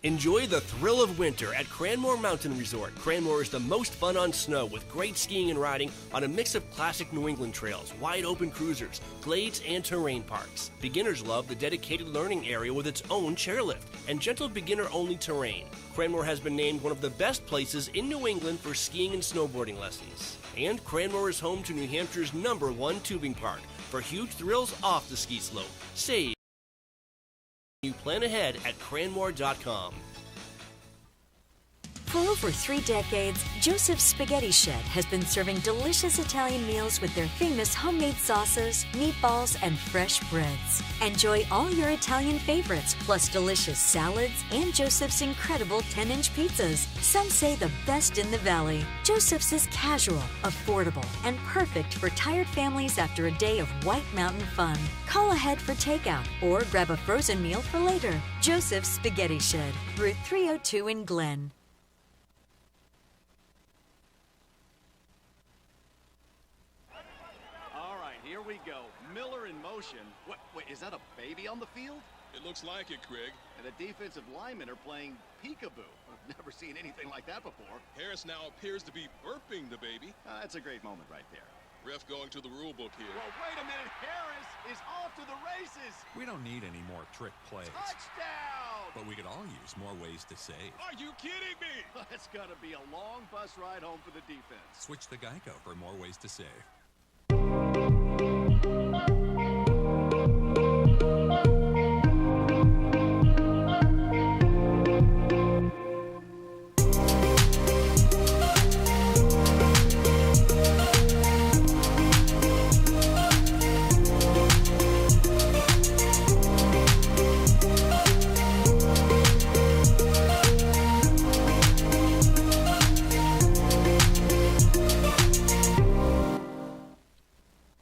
S4: Enjoy the thrill of winter at Cranmore Mountain Resort. Cranmore is the most fun on snow with great skiing and riding on a mix of classic New England trails, wide open cruisers, glades, and terrain parks. Beginners love the dedicated learning area with its own chairlift and gentle beginner-only terrain. Cranmore has been named one of the best places in New England for skiing and snowboarding lessons. And Cranmore is home to New Hampshire's #1 tubing park for huge thrills off the ski slope. Save. You plan ahead at Cranmore.com.
S19: For over 3 decades, Joseph's Spaghetti Shed has been serving delicious Italian meals with their famous homemade sauces, meatballs, and fresh breads. Enjoy all your Italian favorites, plus delicious salads and Joseph's incredible 10-inch pizzas. Some say the best in the valley. Joseph's is casual, affordable, and perfect for tired families after a day of White Mountain fun. Call ahead for takeout or grab a frozen meal for later. Joseph's Spaghetti Shed, Route 302 in Glen.
S20: Here we go. Miller in motion. Wait, is that a baby on the field?
S9: It looks like it, Craig.
S20: And the defensive linemen are playing peekaboo. I've never seen anything like that before.
S9: Harris now appears to be burping the baby.
S20: That's a great moment right there.
S9: Ref going to the rule book here.
S20: Well, wait a minute. Harris is off to the races.
S9: We don't need any more trick plays.
S20: Touchdown!
S9: But we could all use more ways to save.
S20: Are you kidding me? It's going to be a long bus ride home for the defense.
S9: Switch to Geico for more ways to save.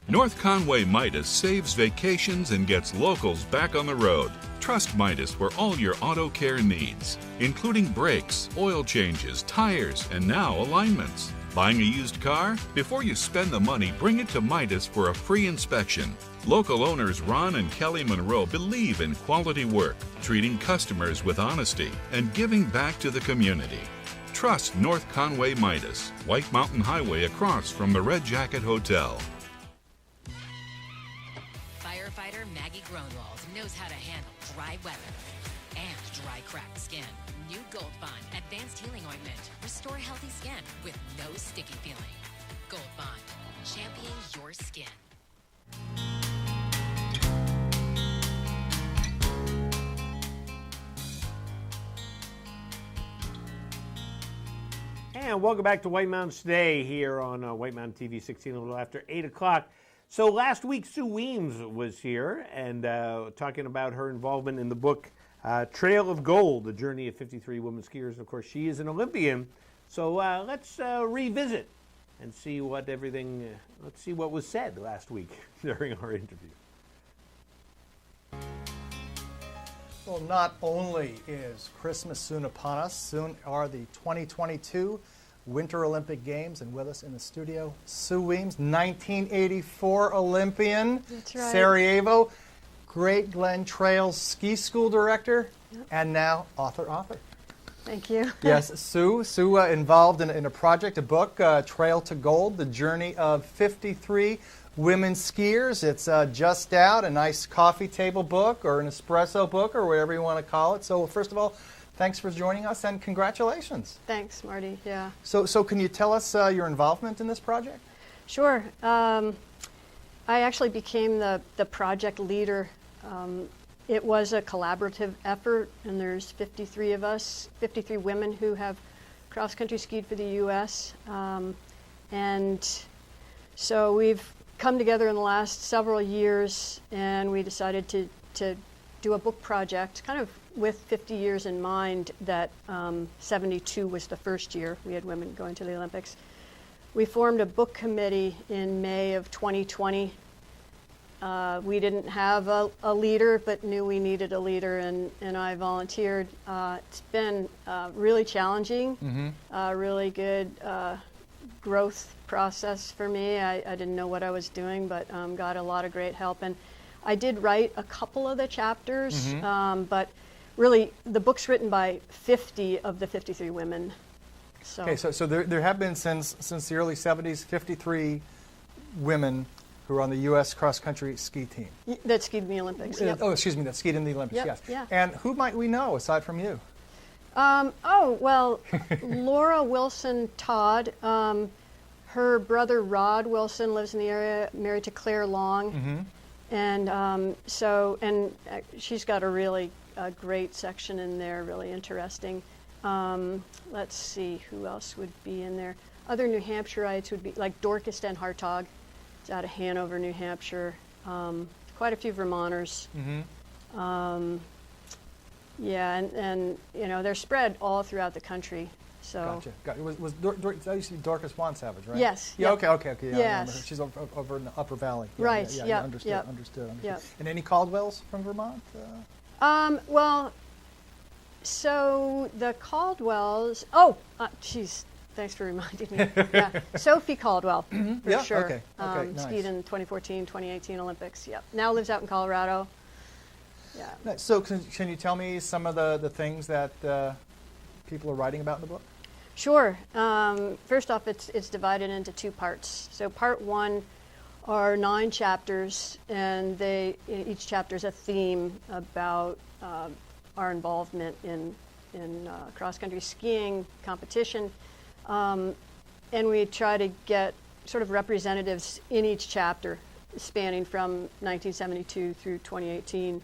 S21: North Conway Midas saves vacations and gets locals back on the road. Trust Midas for all your auto care needs, including brakes, oil changes, tires, and now alignments. Buying a used car? Before you spend the money, bring it to Midas for a free inspection. Local owners Ron and Kelly Monroe believe in quality work, treating customers with honesty, and giving back to the community. Trust North Conway Midas, White Mountain Highway across from the Red Jacket Hotel.
S22: Firefighter Maggie Gronwald knows how to handle dry weather and dry cracked skin. New Gold Bond Advanced Healing Ointment. Restore healthy skin with no sticky feeling. Gold Bond. Champion your skin.
S1: And welcome back to White Mountains Today here on White Mountain TV 16, a little after 8 o'clock. So last week, Sue Weems was here and talking about her involvement in the book Trail of Gold, The Journey of 53 Women Skiers. And of course, she is an Olympian. So let's revisit and see what let's see what was said last week during our interview.
S5: Well, not only is Christmas soon upon us, soon are the 2022 Winter Olympic Games, and with us in the studio, Sue Weems, 1984 Olympian,
S6: That's right.
S5: Sarajevo, Great Glen Trails Ski School Director, and now author.
S6: Thank you.
S5: Yes, Sue involved in a project, a book, Trail to Gold, The Journey of 53 Women Skiers. It's just out, a nice coffee table book or an espresso book or whatever you want to call it. So first of all, thanks for joining us and congratulations.
S6: Thanks, Marty. Yeah.
S5: So can you tell us your involvement in this project?
S6: Sure. I actually became the project leader. It was a collaborative effort, and there's 53 of us, 53 women who have cross-country skied for the U.S. And so we've come together in the last several years, and we decided to do a book project, kind of with 50 years in mind, that 72 was the first year we had women going to the Olympics. We formed a book committee in May of 2020. We didn't have a leader, but knew we needed a leader, and I volunteered. It's been really challenging, really good growth process for me. I didn't know what I was doing, but got a lot of great help. And I did write a couple of the chapters, but really the book's written by 50 of the 53 women. So,
S5: okay, so there have been since the early 70s 53 women who are on the U.S. cross-country ski team.
S6: That skied in the Olympics. Yep.
S5: Oh, excuse me, that skied in the Olympics,
S6: Yep,
S5: yes.
S6: yeah.
S5: And who might we know aside from you?
S6: Laura Wilson Todd. Her brother Rod Wilson lives in the area, married to Claire Long. And she's got a really great section in there, really interesting. Let's see, who else would be in there? Other New Hampshireites would be like Dorcas Den Hartog. It's out of Hanover, New Hampshire. Quite a few Vermonters. Yeah, and you know, they're spread all throughout the country. So
S5: Gotcha. That used to be Dorcas Juan Savage, right?
S6: Yes.
S5: Yeah.
S6: Yep.
S5: Okay. Yeah, I remember her. She's over in the Upper Valley. Yeah,
S6: right.
S5: Yeah. Understood.
S6: Yep.
S5: And any Caldwells from Vermont?
S6: Well, so the Caldwells. Geez, thanks for reminding me. Yeah, Sophie Caldwell, for sure.
S5: Okay. Nice.
S6: Skied in 2014, 2018 Olympics. Yep. Now lives out in Colorado. Yeah.
S5: Nice. So can you tell me some of the things that people are writing about in the book?
S6: Sure. First off, it's divided into two parts. So part one are 9 chapters, and each chapter is a theme about our involvement in cross-country skiing competition. And we try to get sort of representatives in each chapter, spanning from 1972 through 2018.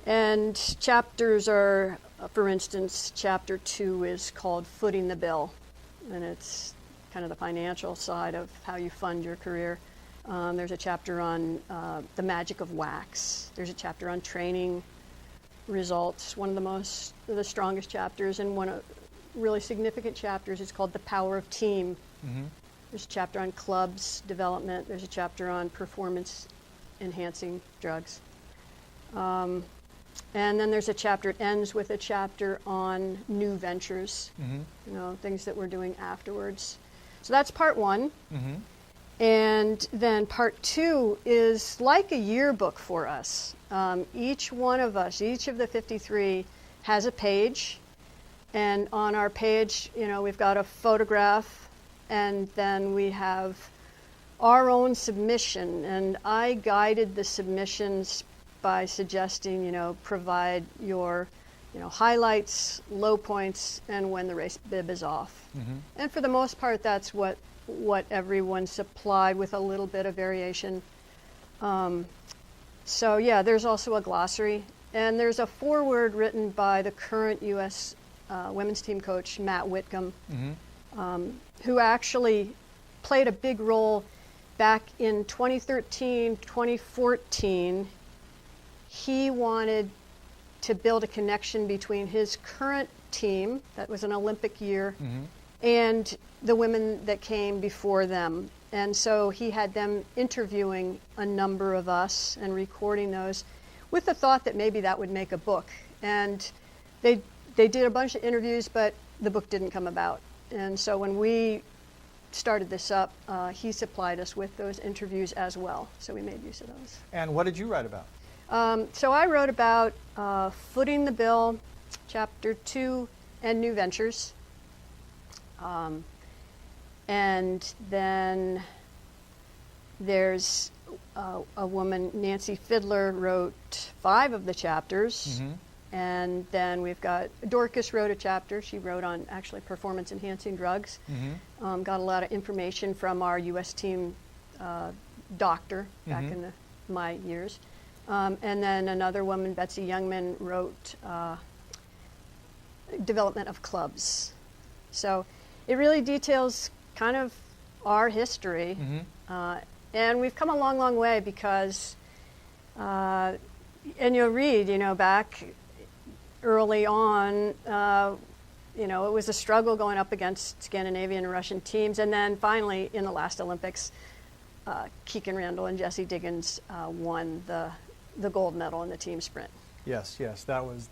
S6: And chapters are, for instance, chapter 2 is called Footing the Bill, and it's kind of the financial side of how you fund your career. There's a chapter on the magic of wax. There's a chapter on training results, one of the strongest chapters, and one of really significant chapters is called The Power of Team. There's a chapter on clubs development. There's a chapter on performance enhancing drugs. And then there's a chapter, it ends with a chapter on new ventures, you know, things that we're doing afterwards. So that's part one. And then part 2 is like a yearbook for us. Each one of us, each of the 53, has a page. And on our page, you know, we've got a photograph, and then we have our own submission. And I guided the submissions by suggesting, you know, provide your, you know, highlights, low points, and when the race bib is off. And for the most part, that's what everyone supplied, with a little bit of variation. So yeah, there's also a glossary, and there's a foreword written by the current U.S. women's team coach, Matt Whitcomb, who actually played a big role back in 2013, 2014. He wanted to build a connection between his current team, that was an Olympic year, and the women that came before them. And so he had them interviewing a number of us and recording those with the thought that maybe that would make a book. And they did a bunch of interviews, but the book didn't come about. And so when we started this up, he supplied us with those interviews as well. So we made use of those.
S5: And what did you write about?
S6: So I wrote about Footing the Bill, Chapter 2, and New Ventures. And then there's a woman, Nancy Fiddler, wrote 5 of the chapters. And then we've got Dorcas wrote a chapter. She wrote on actually performance-enhancing drugs. Got a lot of information from our U.S. team doctor back in my years. And then another woman, Betsy Youngman, wrote Development of Clubs. So it really details kind of our history. And we've come a long, long way because, and you'll read, back early on, it was a struggle going up against Scandinavian and Russian teams. And then finally, in the last Olympics, Keegan Randall and Jessie Diggins won the gold medal in the team sprint.
S5: Yes, that was.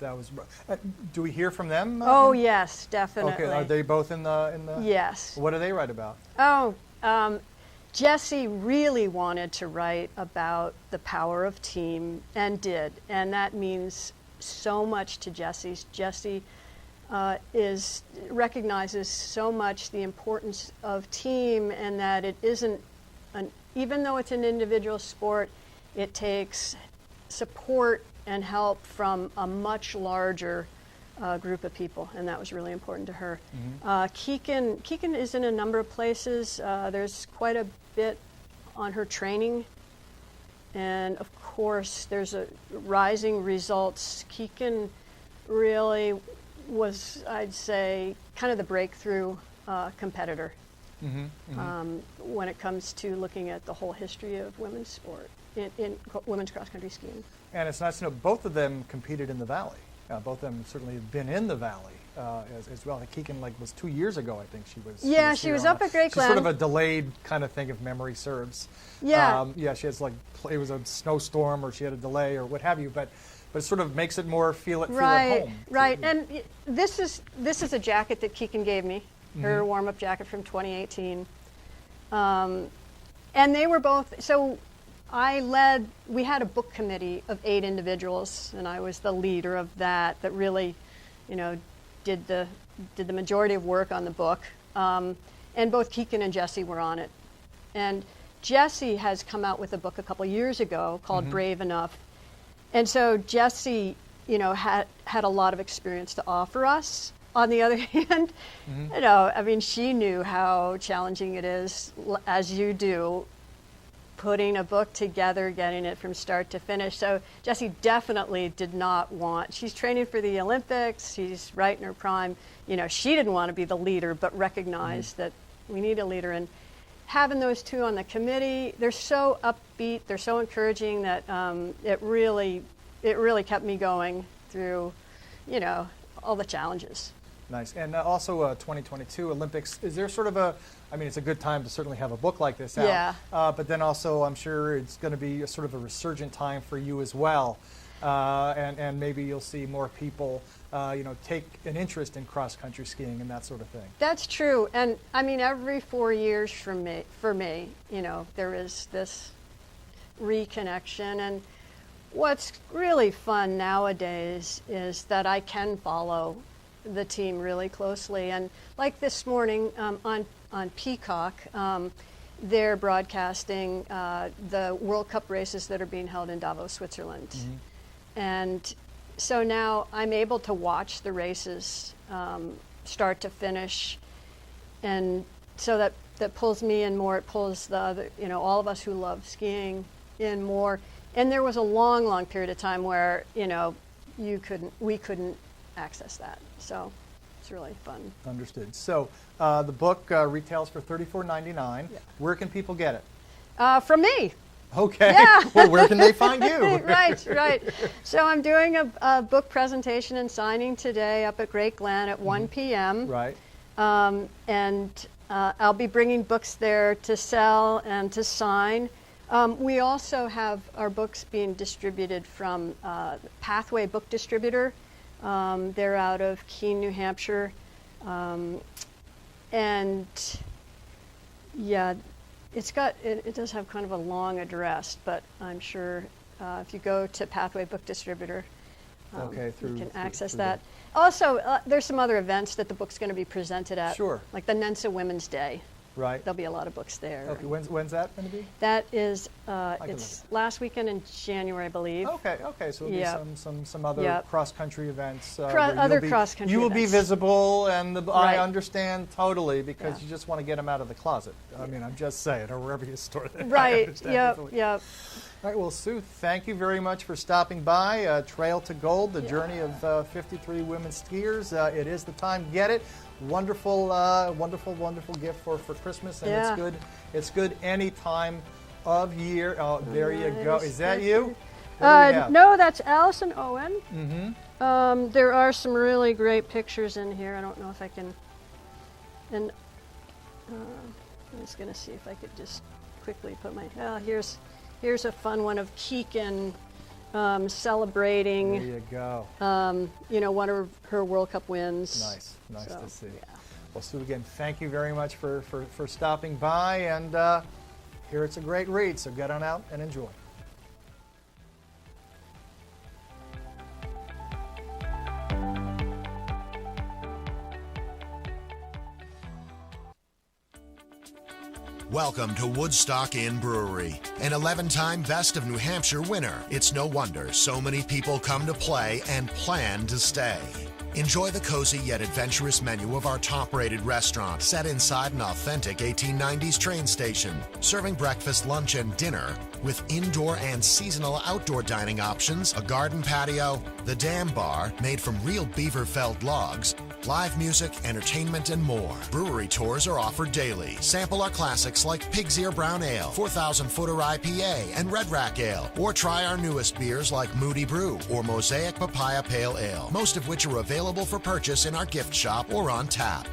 S5: Do we hear from them?
S6: Oh, yes, definitely.
S5: Okay, are they both in the?
S6: Yes.
S5: What do they write about?
S6: Jessie really wanted to write about the power of team and did, and that means so much to Jessie. Jessie recognizes so much the importance of team, and that it isn't even though it's an individual sport, it takes support and help from a much larger group of people, and that was really important to her. Keegan is in a number of places. There's quite a bit on her training, and of course there's a rising results. Keegan really was, I'd say, kind of the breakthrough competitor when it comes to looking at the whole history of women's sport in women's cross-country skiing.
S5: And it's nice to know both of them competed in the Valley. Both of them certainly have been in the Valley as well. Keegan was 2 years ago, I think she was.
S6: Yeah, she was up at Great Glen.
S5: Sort of a delayed kind of thing, if memory serves.
S6: Yeah.
S5: She has it was a snowstorm or she had a delay or what have you, but it sort of makes it more feel at home.
S6: Right. And this is a jacket that Keegan gave me, her warm-up jacket from 2018. And they were both, so we had a book committee of 8 individuals, and I was the leader of that really, did the majority of work on the book. And both Keegan and Jessie were on it. And Jessie has come out with a book a couple years ago called Brave Enough. And so Jessie, had a lot of experience to offer us. On the other hand, she knew how challenging it is, as you do, putting a book together, getting it from start to finish. So Jessie definitely did not she's training for the Olympics, she's right in her prime. She didn't want to be the leader, but recognized that we need a leader. And having those two on the committee, they're so upbeat, they're so encouraging that it really kept me going through, all the challenges.
S5: Nice. And also 2022 Olympics, is there sort of it's a good time to certainly have a book like this out.
S6: Yeah.
S5: But then also I'm sure it's going to be a sort of a resurgent time for you as well. And maybe you'll see more people, take an interest in cross-country skiing and that sort of thing.
S6: That's true. And every 4 years for me, there is this reconnection. And what's really fun nowadays is that I can follow the team really closely. And like this morning on Peacock, they're broadcasting the World Cup races that are being held in Davos, Switzerland. And so now I'm able to watch the races start to finish. And so that pulls me in more. It pulls the other, all of us who love skiing in more. And there was a long, long period of time where, we couldn't access that. So It's really fun.
S5: Understood. So the book retails for $34.99.
S6: Yeah.
S5: Where can people get it?
S6: From me.
S5: Okay.
S6: Yeah.
S5: Well, where can they find you?
S6: Right. So I'm doing a book presentation and signing today up at Great Glen at 1 p.m.
S5: Right.
S6: And I'll be bringing books there to sell and to sign. We also have our books being distributed from Pathway Book Distributor. They're out of Keene, New Hampshire. And yeah, it does have kind of a long address, but I'm sure if you go to Pathway Book Distributor, you can access that. Also, there's some other events that the book's going to be presented at.
S5: Sure.
S6: Like the Nensa Women's Day.
S5: Right.
S6: There'll be a lot of books there.
S5: Okay. When's that going to be?
S6: That is, it's last weekend in January, I believe.
S5: Okay. So there'll be some other cross-country events.
S6: Cross-country
S5: You will be
S6: events.
S5: visible, and
S6: Right.
S5: I understand totally, because you just want to get them out of the closet. I mean, I'm just saying, or wherever you store them.
S6: Right. Yep.
S5: All right. Well, Sue, thank you very much for stopping by. Trail to Gold, the journey of 53 women skiers. It is the time. Get it. Wonderful gift for Christmas, and it's good any time of year. Oh, there you go. Is that you?
S6: No, that's Allison Owen.
S5: Mm-hmm.
S6: There are some really great pictures in here. I don't know if I can. And I'm just going to see if I could just quickly put my. Here's a fun one of Keegan celebrating.
S5: There you go.
S6: One of her World Cup wins.
S5: Nice to see. Yeah. Well, Sue, again, thank you very much for stopping by, and here it's a great read, so get on out and enjoy.
S7: Welcome to Woodstock Inn Brewery, an 11-time Best of New Hampshire winner. It's no wonder so many people come to play and plan to stay. Enjoy the cozy yet adventurous menu of our top-rated restaurant, set inside an authentic 1890s train station, serving breakfast, lunch, and dinner with indoor and seasonal outdoor dining options, a garden patio, the Dam Bar, made from real beaver-felled logs, live music, entertainment, and more. Brewery tours are offered daily. Sample our classics like Pig's Ear Brown Ale, 4,000-footer IPA, and Red Rack Ale. Or try our newest beers like Moody Brew or Mosaic Papaya Pale Ale, most of which are available for purchase in our gift shop or on tap.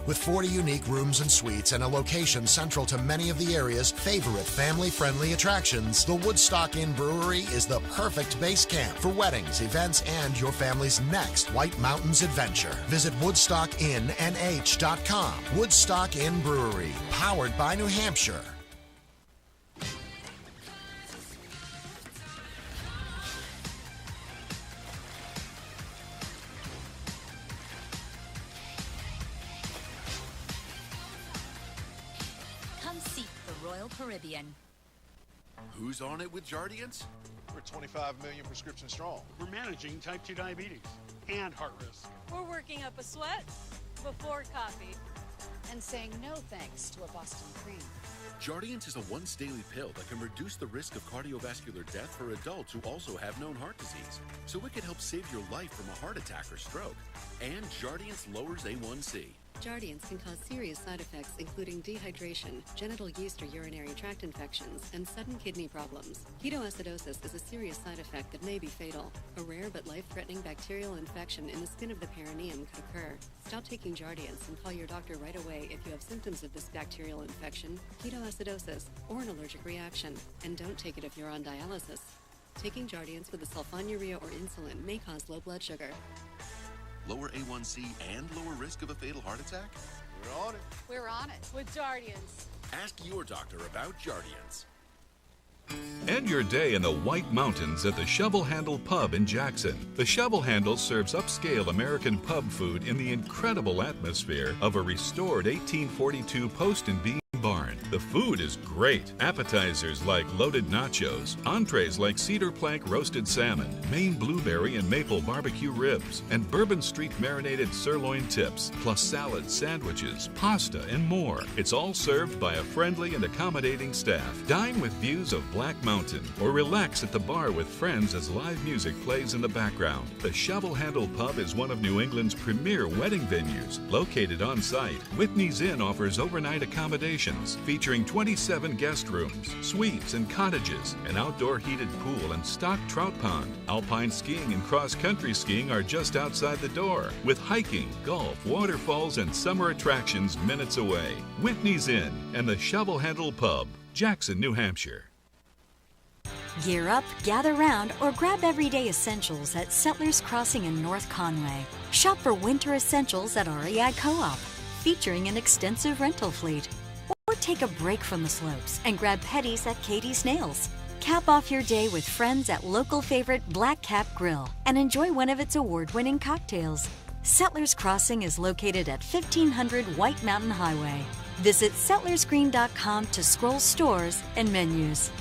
S7: With 40 unique rooms and suites and a location central to many of the area's favorite family-friendly attractions, the Woodstock Inn Brewery is the perfect base camp for weddings, events, and your family's next White Mountains adventure. Visit WoodstockInnNH.com. Woodstock Inn Brewery, powered by New Hampshire.
S10: Caribbean.
S23: Who's on it with Jardiance?
S24: We're 25 million prescriptions strong.
S25: We're managing type 2 diabetes and heart risk.
S26: We're working up a sweat before coffee.
S10: And saying no thanks to a Boston cream.
S23: Jardiance is a once-daily pill that can reduce the risk of cardiovascular death for adults who also have known heart disease. So it could help save your life from a heart attack or stroke. And Jardiance lowers A1C.
S27: Jardiance can cause serious side effects including dehydration, genital yeast or urinary tract infections, and sudden kidney problems. Ketoacidosis is a serious side effect that may be fatal. A rare but life-threatening bacterial infection in the skin of the perineum could occur. Stop taking Jardiance and call your doctor right away if you have symptoms of this bacterial infection, ketoacidosis, or an allergic reaction. And don't take it if you're on dialysis. Taking Jardiance with a sulfonylurea or insulin may cause low blood sugar.
S23: Lower A1C and lower risk of a fatal heart attack?
S24: We're on it.
S26: We're on it with Jardiance.
S23: Ask your doctor about Jardiance.
S21: End your day in the White Mountains at the Shovel Handle Pub in Jackson. The Shovel Handle serves upscale American pub food in the incredible atmosphere of a restored 1842 post and beam barn. The food is great. Appetizers like loaded nachos, entrees like cedar plank roasted salmon, Maine blueberry and maple barbecue ribs, and Bourbon Street marinated sirloin tips, plus salads, sandwiches, pasta, and more. It's all served by a friendly and accommodating staff. Dine with views of Black Mountain or relax at the bar with friends as live music plays in the background. The Shovel Handle Pub is one of New England's premier wedding venues. Located on site, Whitney's Inn offers overnight accommodations featuring 27 guest rooms, suites, and cottages, an outdoor heated pool and stocked trout pond. Alpine skiing and cross-country skiing are just outside the door, with hiking, golf, waterfalls, and summer attractions minutes away. Whitney's Inn and the Shovel Handle Pub, Jackson, New Hampshire.
S19: Gear up, gather round, or grab everyday essentials at Settlers Crossing in North Conway. Shop for winter essentials at REI Co-op, featuring an extensive rental fleet. Or take a break from the slopes and grab petties at Katie's Nails. Cap off your day with friends at local favorite Black Cap Grill and enjoy one of its award-winning cocktails. Settlers Crossing is located at 1500 White Mountain Highway. Visit settlersgreen.com to scroll stores and menus.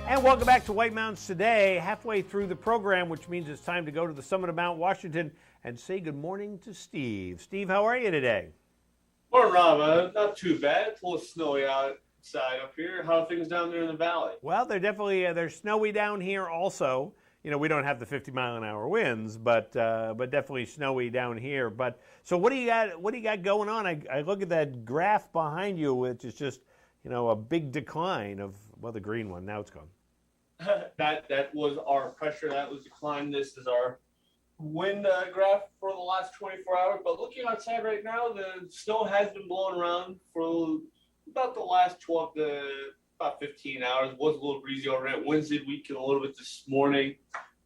S1: And welcome back to White Mountains Today, halfway through the program, which means it's time to go to the summit of Mount Washington and say good morning to Steve. Steve, how are you today?
S3: Morning, Rob. Not too bad. It's a little snowy outside up here. How are things down there in the valley?
S1: Well, they're definitely they're snowy down here also. You know, we don't have the 50-mile-an-hour winds, but definitely snowy down here. But so what do you got? What do you got going on? I look at that graph behind you, which is just, you know, a big decline of, well, the green one. Now it's gone.
S3: That was our pressure. That was decline. This is our wind graph for the last 24 hours. But looking outside right now, the snow has been blowing around for about the last 12 to about 15 hours. It was a little breezy overnight. Winds did weaken a little bit this morning,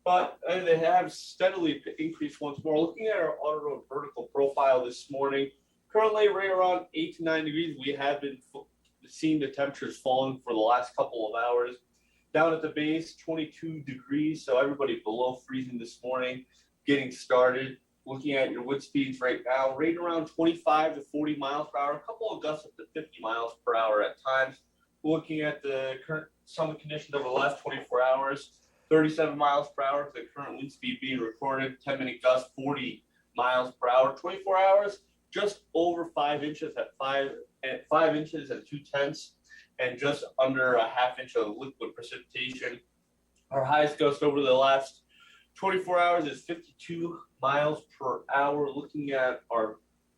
S3: but they have steadily increased once more. Looking at our auto vertical profile this morning, currently right around 8 to 9 degrees. We have been seeing the temperatures falling for the last couple of hours. Down at the base, 22 degrees, so everybody below freezing this morning, getting started. Looking at your wind speeds right now, right around 25 to 40 miles per hour, a couple of gusts up to 50 miles per hour at times. Looking at the current summit conditions over the last 24 hours, 37 miles per hour, the current wind speed being recorded, 10-minute gust, 40 miles per hour. 24 hours, just over 5 inches at 5 inches and 2/10, and just under a half inch of liquid precipitation. Our highest gust over the last 24 hours is 52 miles per hour. Looking at our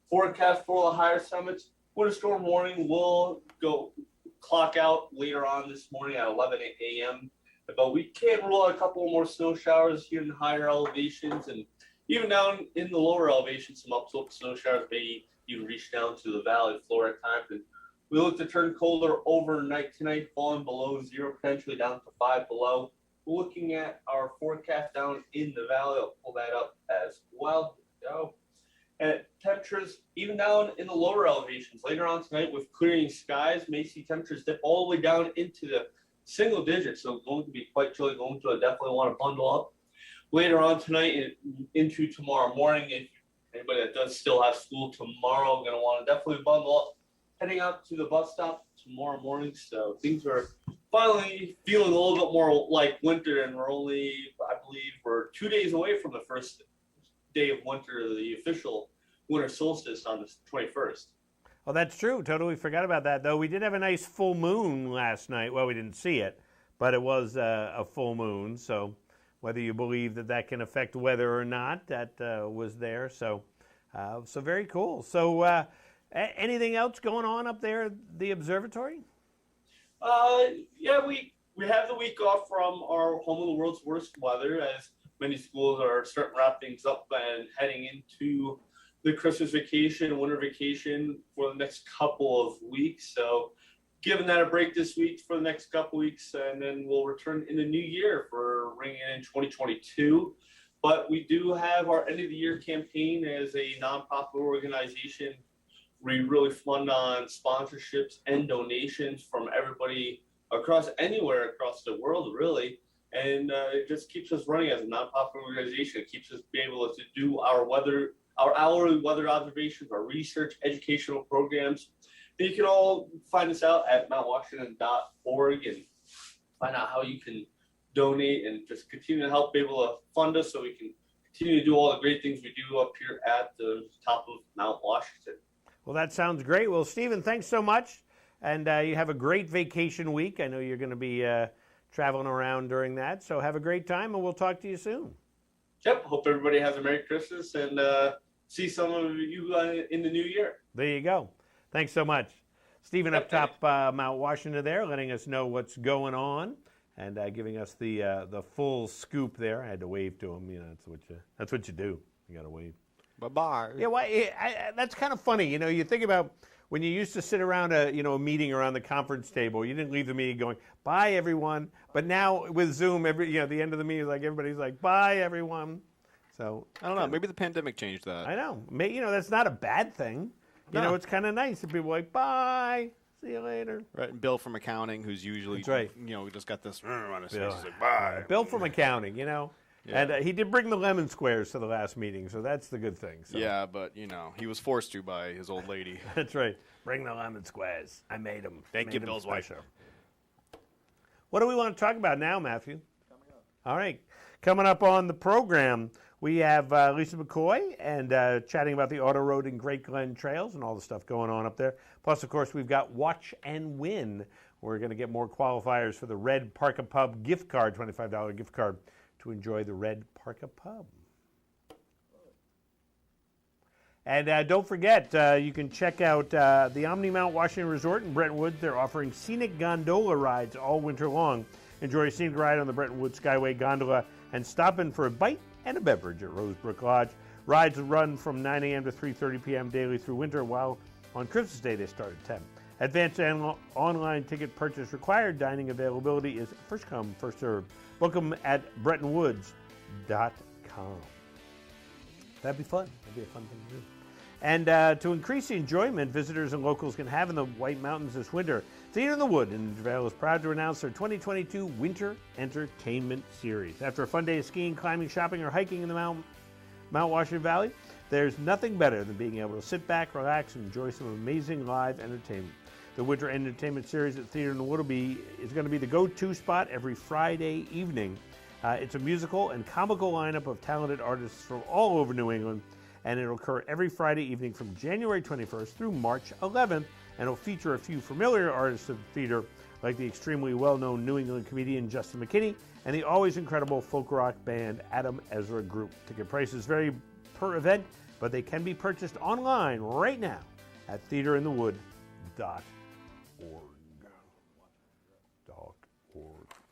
S3: forecast for the higher summits, winter storm warning will go clock out later on this morning at 11 a.m. But we can rule out a couple more snow showers here in higher elevations, and even down in the lower elevations, some upslope snow showers may even reach down to the valley floor at times. And we look to turn colder overnight tonight, falling below 0, potentially down to 5 below. Looking at our forecast down in the valley, I'll pull that up as well. And temperatures, even down in the lower elevations, later on tonight with clearing skies, may see temperatures dip all the way down into the single digits. So it's going to be quite chilly, going to definitely want to bundle up. Later on tonight and into tomorrow morning, if anybody that does still have school tomorrow, going to want to definitely bundle up. Heading out to the bus stop tomorrow morning, so things are finally feeling a little bit more like winter, and we're only, I believe, we're 2 days away from the first day of winter, the official winter solstice on the 21st.
S1: Well, that's true. Totally forgot about that, though. We did have a nice full moon last night. Well, we didn't see it, but it was a full moon, so whether you believe that that can affect weather or not, that was there. So very cool. So anything else going on up there at the observatory?
S3: Yeah, we have the week off from our home of the world's worst weather, as many schools are starting to wrap things up and heading into the Christmas vacation, winter vacation for the next couple of weeks. So giving that a break this week for the next couple of weeks, and then we'll return in the new year for ringing in 2022. But we do have our end of the year campaign as a nonprofit organization We really fund on sponsorships and donations from everybody anywhere across the world, really. And it just keeps us running as a nonprofit organization. It keeps us being able to do our hourly weather observations, our research, educational programs. And you can all find us out at mountwashington.org and find out how you can donate and just continue to help be able to fund us so we can continue to do all the great things we do up here at the top of Mount Washington.
S1: Well, that sounds great. Well, Stephen, thanks so much. And you have a great vacation week. I know you're going to be traveling around during that. So have a great time, and we'll talk to you soon.
S3: Yep. Hope everybody has a Merry Christmas and see some of you in the new year.
S1: There you go. Thanks so much. Stephen up top Mount Washington there, letting us know what's going on and giving us the full scoop there. I had to wave to him. You know, that's what you do. You got to wave.
S2: Bye-bye.
S1: Yeah, well, that's kind of funny. You know, you think about when you used to sit around a meeting around the conference table, you didn't leave the meeting going, bye, everyone. But now with Zoom, at the end of the meeting, everybody's like, bye, everyone. So
S2: I don't know. Maybe the pandemic changed that.
S1: I know. That's not a bad thing. You know, it's kind of nice if people are like, bye, see you later.
S2: Right. And Bill from accounting, who's usually,
S1: that's right.
S2: We just got this on his face.
S1: Bill.
S2: He's like, bye.
S1: Bill from accounting, Yeah. And he did bring the lemon squares to the last meeting, so that's the good thing. So.
S2: Yeah, but, he was forced to by his old lady.
S1: That's right. Bring the lemon squares. I made them.
S2: Thank you, Bill's wife.
S1: What do we want to talk about now, Matthew? Coming up. All right. Coming up on the program, we have Lisa McCoy and chatting about the Auto Road and Great Glen Trails and all the stuff going on up there. Plus, of course, we've got Watch and Win. We're going to get more qualifiers for the Red Parka Pub gift card, $25 gift card, to enjoy the Red Parka Pub. And don't forget, you can check out the Omni Mount Washington Resort in Bretton Woods. They're offering scenic gondola rides all winter long. Enjoy a scenic ride on the Bretton Woods Skyway gondola and stop in for a bite and a beverage at Rosebrook Lodge. Rides run from 9 a.m. to 3:30 p.m. daily through winter, while on Christmas Day they start at 10. Advanced and online ticket purchase required. Dining availability is first come, first served. Book them at BrettonWoods.com. That'd be fun. That'd be a fun thing to do. And to increase the enjoyment visitors and locals can have in the White Mountains this winter, Theater in the Wood in Intervale is proud to announce their 2022 Winter Entertainment Series. After a fun day of skiing, climbing, shopping, or hiking in the Mount Washington Valley, there's nothing better than being able to sit back, relax, and enjoy some amazing live entertainment. The Winter Entertainment Series at Theater in the Wood is going to be the go-to spot every Friday evening. It's a musical and comical lineup of talented artists from all over New England, and it'll occur every Friday evening from January 21st through March 11th, and it'll feature a few familiar artists of the theater, like the extremely well-known New England comedian Justin McKinney and the always incredible folk rock band Adam Ezra Group. Ticket prices vary per event, but they can be purchased online right now at theaterinthewood.org.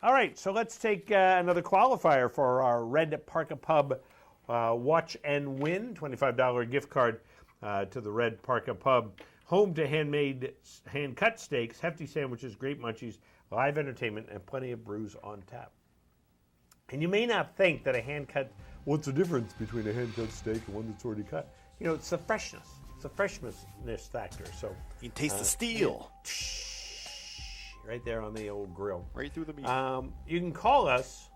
S1: All right, so let's take another qualifier for our Red Parka Pub Watch and Win, $25 gift card to the Red Parka Pub. Home to handmade, hand-cut steaks, hefty sandwiches, great munchies, live entertainment, and plenty of brews on tap. And you may not think that a hand-cut, what's the difference between a hand-cut steak and one that's already cut? It's the freshness. It's the freshness factor. So
S2: you can taste the steel.
S1: Right there on the old grill.
S2: Right through the meat.
S1: You can call us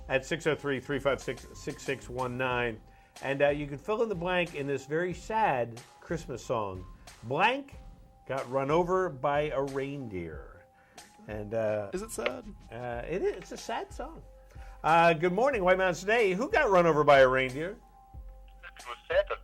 S1: at 603-356-6619, and you can fill in the blank in this very sad Christmas song. Blank got run over by a reindeer. And
S2: is it sad?
S1: It is. It's a sad song. Good morning, White Mountains Today. Who got run over by a reindeer?
S8: It was Santa.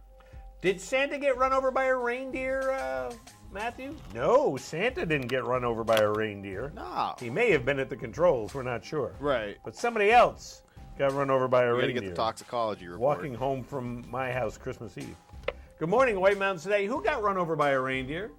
S1: Did Santa get run over by a reindeer, Matthew? No, Santa didn't get run over by a reindeer.
S2: No.
S1: He may have been at the controls. We're not sure.
S2: Right.
S1: But somebody else got run over by a reindeer.
S2: You got to get the toxicology report.
S1: Walking home from my house Christmas Eve. Good morning, White Mountains Today. Who got run over by a reindeer?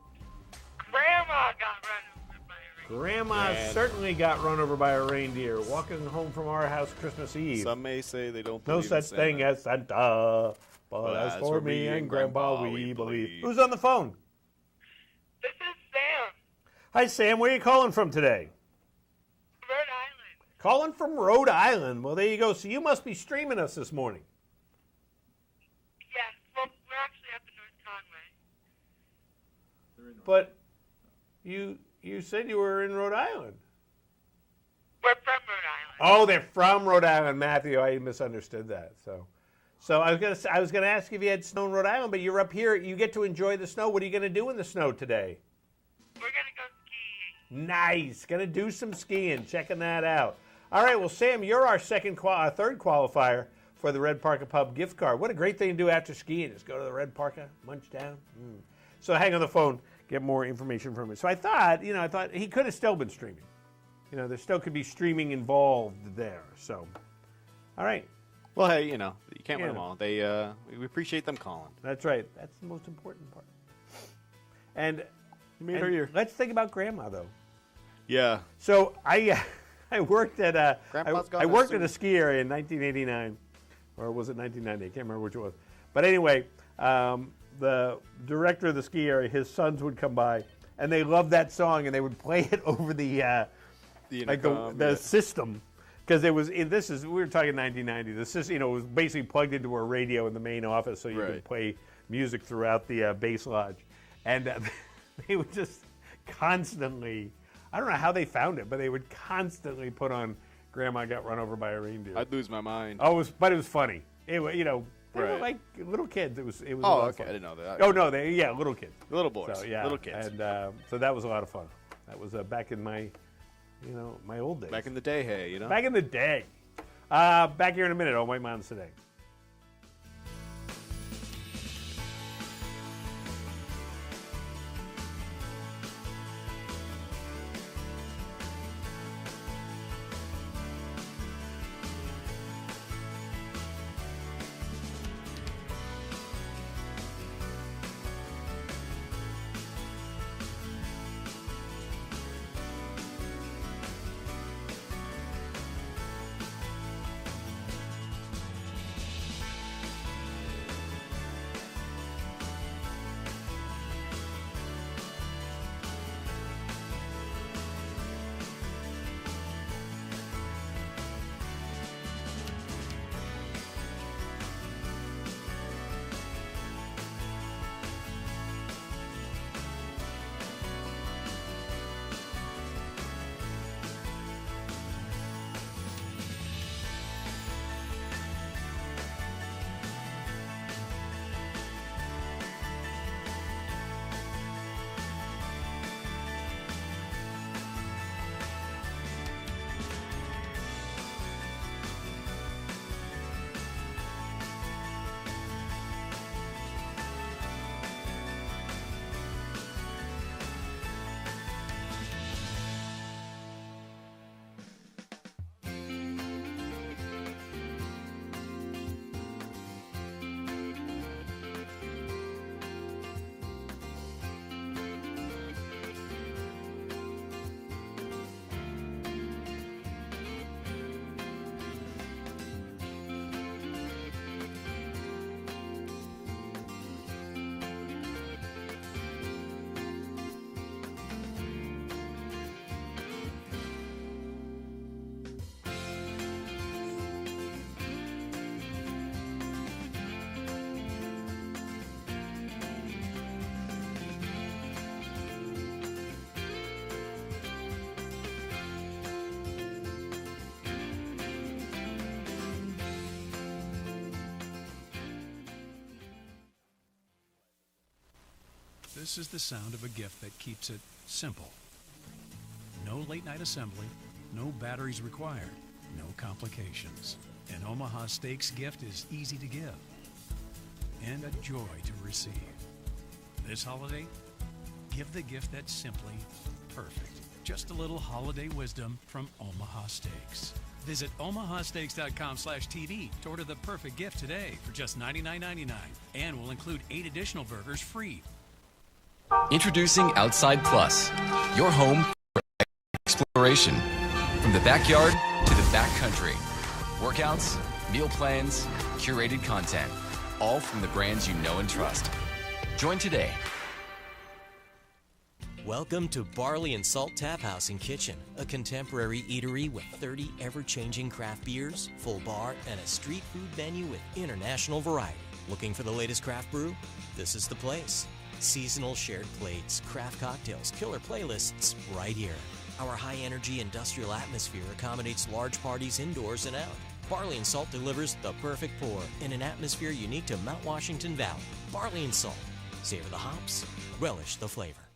S8: Grandma got run over by a reindeer.
S1: Grandma certainly got run over by a reindeer walking home from our house Christmas Eve.
S2: Some may say they don't
S1: No
S2: believe
S1: such
S2: in Santa.
S1: thing as Santa, but as for me and Grandpa, we believe. Who's on the phone?
S8: This is Sam.
S1: Hi, Sam. Where are you calling from today?
S8: Rhode Island.
S1: Calling from Rhode Island. Well, there you go. So you must be streaming us this morning.
S8: Yes. Well, we're actually up in North
S1: But you said you were in Rhode Island.
S8: We're from Rhode Island.
S1: Oh, they're from Rhode Island, Matthew. I misunderstood that. So I was gonna ask if you had snow in Rhode Island, but you're up here. You get to enjoy the snow. What are you gonna do in the snow today?
S8: We're gonna go skiing.
S1: Nice. Gonna do some skiing. Checking that out. All right. Well, Sam, you're our third qualifier for the Red Parka Pub gift card. What a great thing to do after skiing. Just go to the Red Parka, munch down. So hang on the phone, get more information from him. So I thought he could have still been streaming. There still could be streaming involved there. So, all right.
S2: Well, hey, you can't win them all. We appreciate them calling.
S1: That's right. That's the most important part. And
S2: you made her year.
S1: Let's think about Grandma, though.
S2: Yeah.
S1: So I worked at a ski area in 1989, or was it 1990? I can't remember which it was. But anyway, the director of the ski area, his sons would come by, and they loved that song, and they would play it over the system. Because we were talking 1990. The system, it was basically plugged into a radio in the main office, so you could play music throughout the base lodge. And they would just constantly, I don't know how they found it, but they would constantly put on "Grandma Got Run Over by a Reindeer."
S2: I'd lose my mind.
S1: But it was funny. They were like little kids. It was. A lot of fun.
S2: I didn't know that.
S1: Oh no, little kids,
S2: little boys,
S1: so,
S2: little kids,
S1: and so that was a lot of fun. That was back in my old days.
S2: Back in the day, hey,
S1: Back in the day. Back here in a minute on White Mountains Today.
S11: This is the sound of a gift that keeps it simple. No late night assembly, no batteries required, no complications. An Omaha Steaks gift is easy to give and a joy to receive. This holiday, give the gift that's simply perfect. Just a little holiday wisdom from Omaha Steaks. Visit omahasteaks.com/TV to order the perfect gift today for just $99.99, and will include 8 additional burgers free.
S12: Introducing Outside Plus, your home for exploration. From the backyard to the backcountry. Workouts, meal plans, curated content, all from the brands you know and trust. Join today.
S13: Welcome to Barley and Salt Tap House and Kitchen, a contemporary eatery with 30 ever-changing craft beers, full bar, and a street food menu with international variety. Looking for the latest craft brew? This is the place. Seasonal shared plates, craft cocktails, killer playlists right here. Our high-energy industrial atmosphere accommodates large parties indoors and out. Barley and Salt delivers the perfect pour in an atmosphere unique to Mount Washington Valley. Barley and Salt. Savor the hops, relish the flavor.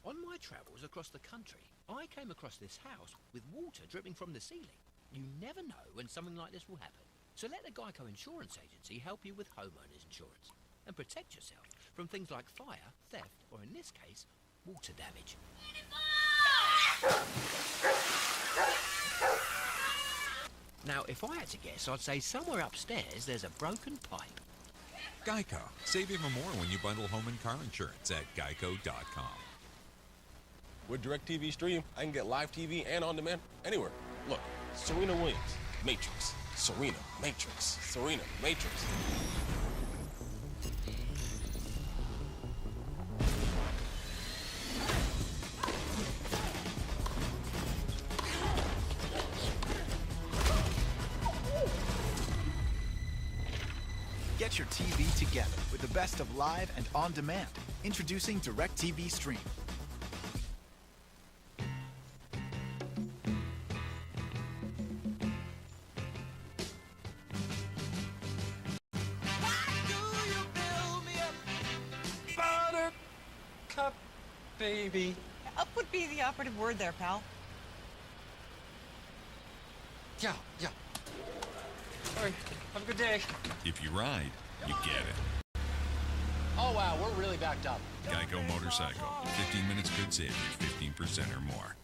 S4: On my travels across the country, I came across this house with water dripping from the ceiling. You never know when something like this will happen. So let the Geico Insurance Agency help you with homeowners insurance and protect yourself from things like fire, theft, or in this case, water damage. Now, if I had to guess, I'd say somewhere upstairs there's a broken pipe.
S9: Geico. Save even more when you bundle home and car insurance at geico.com.
S14: With DirecTV Stream, I can get live TV and on demand anywhere. Look, Serena Williams, Matrix. Serena, Matrix. Serena, Matrix.
S15: Get your TV together with the best of live and on demand. Introducing DirecTV Stream.
S16: Buttercup, baby.
S17: Up would be the operative word there, pal.
S16: Yeah. All right, have a good day.
S9: If you ride, you get it.
S16: Oh, wow, we're really backed up.
S9: Geico Motorcycle. 15 minutes could save you 15% or more.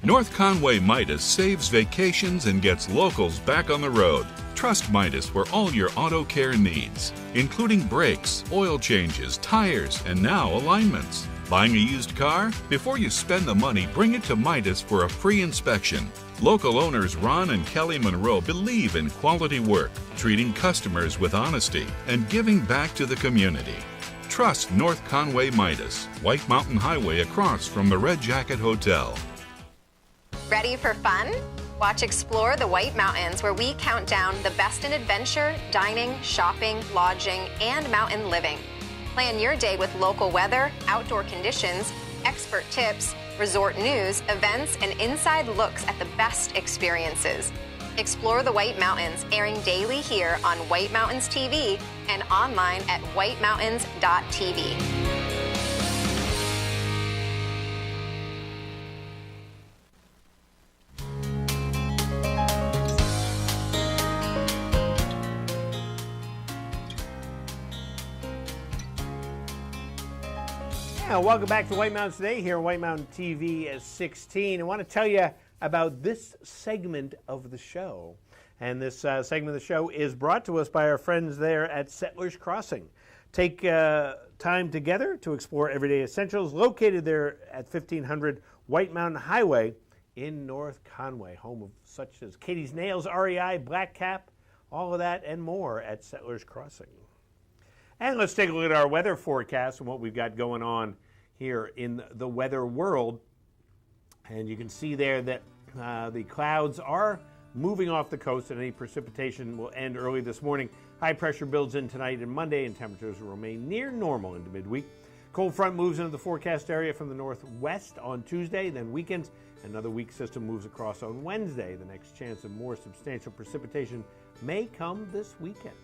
S9: North Conway Midas saves vacations and gets locals back on the road. Trust Midas for all your auto care needs, including brakes, oil changes, tires, and now alignments. Buying a used car? Before you spend the money, bring it to Midas for a free inspection. Local owners Ron and Kelly Monroe believe in quality work, treating customers with honesty, and giving back to the community. Trust North Conway Midas, White Mountain Highway across from the Red Jacket Hotel.
S18: Ready for fun? Watch Explore the White Mountains, where we count down the best in adventure, dining, shopping, lodging, and mountain living. Plan your day with local weather, outdoor conditions, expert tips, resort news, events, and inside looks at the best experiences. Explore the White Mountains, airing daily here on White Mountains TV and online at whitemountains.tv.
S1: Welcome back to White Mountains Today here on White Mountain TV 16. I want to tell you about this segment of the show. And this segment of the show is brought to us by our friends there at Settlers Crossing. Take time together to explore everyday essentials located there at 1500 White Mountain Highway in North Conway, home of such as Katie's Nails, REI, Black Cap, all of that and more at Settlers Crossing. And let's take a look at our weather forecast and what we've got going on here in the weather world. And you can see there that the clouds are moving off the coast and any precipitation will end early this morning. High pressure builds in tonight and Monday, and temperatures will remain near normal into midweek. Cold front moves into the forecast area from the northwest on Tuesday, then weekends. Another weak system moves across on Wednesday. The next chance of more substantial precipitation may come this weekend.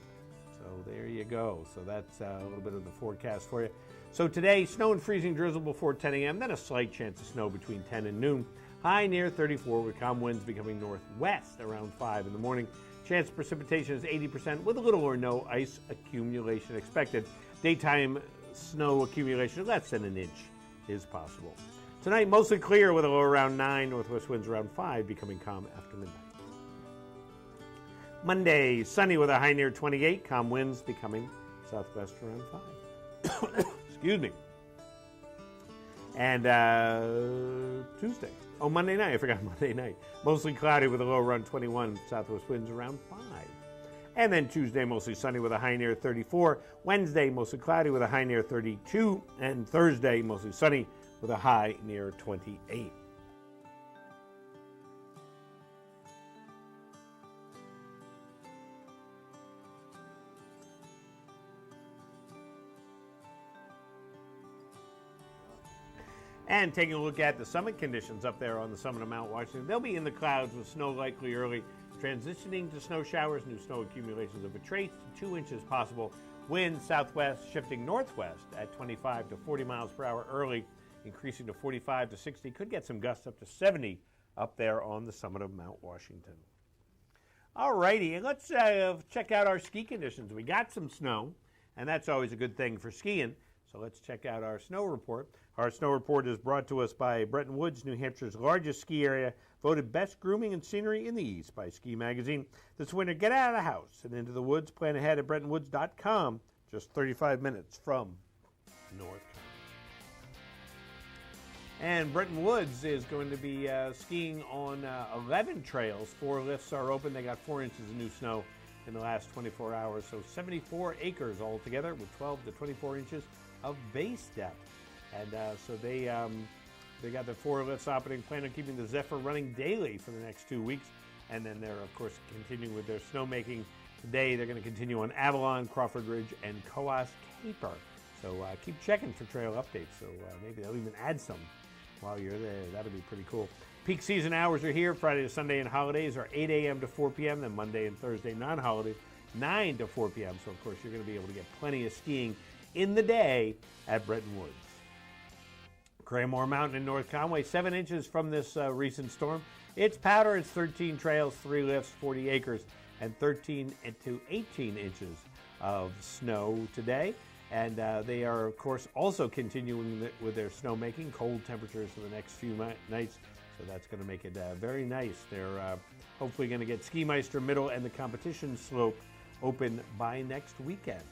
S1: So there you go. So that's a little bit of the forecast for you. So today, snow and freezing drizzle before 10 a.m., then a slight chance of snow between 10 and noon. High near 34 with calm winds becoming northwest around 5 in the morning. Chance of precipitation is 80% with little or no ice accumulation expected. Daytime snow accumulation less than an inch is possible. Tonight, mostly clear with a low around 9, northwest winds around 5, becoming calm after midnight. Monday, sunny with a high near 28. Calm winds becoming southwest around 5. Excuse me. And Tuesday. Oh, Monday night. I forgot Monday night. Mostly cloudy with a low around 21. Southwest winds around 5. And then Tuesday, mostly sunny with a high near 34. Wednesday, mostly cloudy with a high near 32. And Thursday, mostly sunny with a high near 28. And taking a look at the summit conditions up there on the summit of Mount Washington, they'll be in the clouds with snow likely early, transitioning to snow showers, new snow accumulations of a trace to 2 inches possible. Wind southwest shifting northwest at 25 to 40 miles per hour early, increasing to 45 to 60. Could get some gusts up to 70 up there on the summit of Mount Washington. All righty, and let's check out our ski conditions. We got some snow, and that's always a good thing for skiing. So let's check out our snow report. Our snow report is brought to us by Bretton Woods, New Hampshire's largest ski area, voted best grooming and scenery in the East by Ski Magazine. This winter, get out of the house and into the woods. Plan ahead at BrettonWoods.com, just 35 minutes from North. And Bretton Woods is going to be skiing on 11 trails. 4 lifts are open. They got 4 inches of new snow in the last 24 hours. So 74 acres altogether with 12 to 24 inches of base depth. And so they got the 4 lifts operating. Plan on keeping the Zephyr running daily for the next 2 weeks. And then they're, of course, continuing with their snowmaking. Today, they're going to continue on Avalon, Crawford Ridge, and Coas Caper. So keep checking for trail updates. So maybe they'll even add some while you're there. That'll be pretty cool. Peak season hours are here. Friday to Sunday and holidays are 8 a.m. to 4 p.m. Then Monday and Thursday, non-holidays, 9 to 4 p.m. So, of course, you're going to be able to get plenty of skiing in the day at Bretton Woods. Craigmore Mountain in North Conway, 7 inches from this recent storm. It's powder. It's 13 trails, 3 lifts, 40 acres, and 13 to 18 inches of snow today. And they are, of course, also continuing with their snowmaking. Cold temperatures for the next few nights, so that's going to make it very nice. They're hopefully going to get Ski Meister Middle and the competition slope open by next weekend.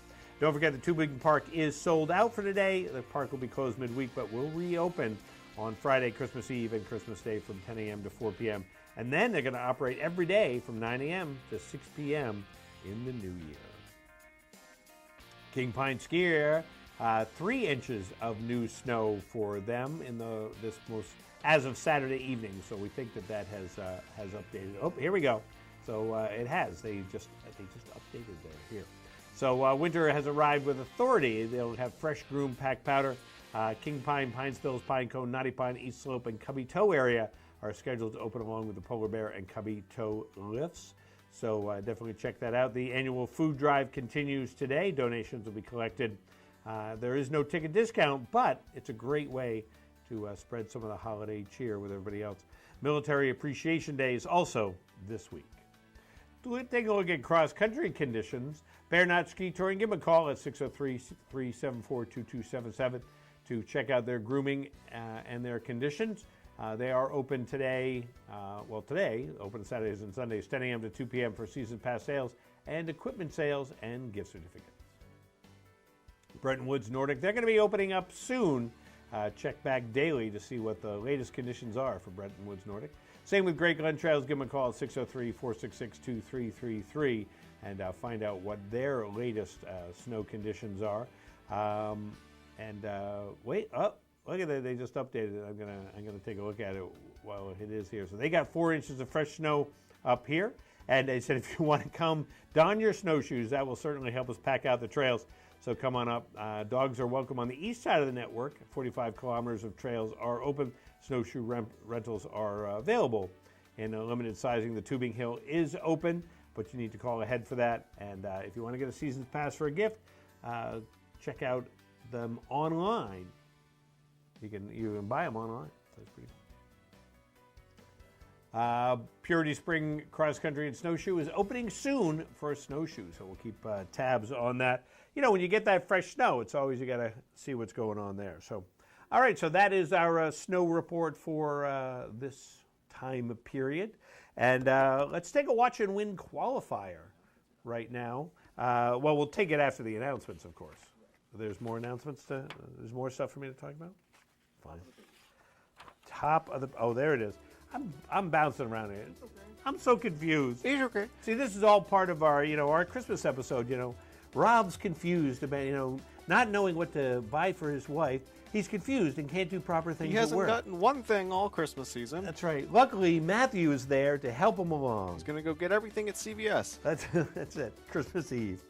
S1: Don't forget the Tübingen Park is sold out for today. The park will be closed midweek, but will reopen on Friday, Christmas Eve, and Christmas Day from 10 a.m. to 4 p.m. And then they're going to operate every day from 9 a.m. to 6 p.m. in the new year. King Pine Ski Area, 3 inches of new snow for them in this most as of Saturday evening. So we think that has updated. Oh, here we go. So it has. They just updated there here. So winter has arrived with authority. They'll have fresh groomed packed powder. King Pine, Pine Spills, Pine Cone, Knotty Pine, East Slope, and Cubby Toe area are scheduled to open along with the Polar Bear and Cubby Toe lifts. So definitely check that out. The annual food drive continues today. Donations will be collected. There is no ticket discount, but it's a great way to spread some of the holiday cheer with everybody else. Military Appreciation Day is also this week. Take a look at cross-country conditions. Bear Knot Ski Touring, give them a call at 603-374-2277 to check out their grooming and their conditions. They are open today, open Saturdays and Sundays, 10 a.m. to 2 p.m. for season pass sales and equipment sales and gift certificates. Bretton Woods Nordic, they're going to be opening up soon. Check back daily to see what the latest conditions are for Bretton Woods Nordic. Same with Great Glen Trails. Give them a call at 603-466-2333 and find out what their latest snow conditions are. Wait, look at that! They just updated it. I'm gonna take a look at it while it is here. So they got 4 inches of fresh snow up here, and they said if you want to come, don your snowshoes. That will certainly help us pack out the trails. So come on up. Dogs are welcome on the east side of the network. 45 kilometers of trails are open. Snowshoe rentals are available in a limited sizing. The Tubing Hill is open, but you need to call ahead for that. And if you want to get a season's pass for a gift, check out them online. You can buy them online. That's pretty cool. Purity Spring Cross Country and Snowshoe is opening soon for snowshoes, so we'll keep tabs on that. You know, when you get that fresh snow, it's always you got to see what's going on there. So, all right, so that is our snow report for this time period. And let's take a watch and win qualifier right now. Well, we'll take it after the announcements, of course. There's more announcements. There's more stuff for me to talk about? Fine. Top of the... Oh, there it is. I'm bouncing around here. I'm so confused.
S2: It's okay.
S1: See, this is all part of our, our Christmas episode, Rob's confused about, not knowing what to buy for his wife. He's confused and can't do proper things
S2: He hasn't
S1: at work.
S2: gotten one thing all Christmas season.
S1: That's right. Luckily, Matthew is there to help him along.
S2: He's going to go get everything at CVS.
S1: That's it. Christmas Eve.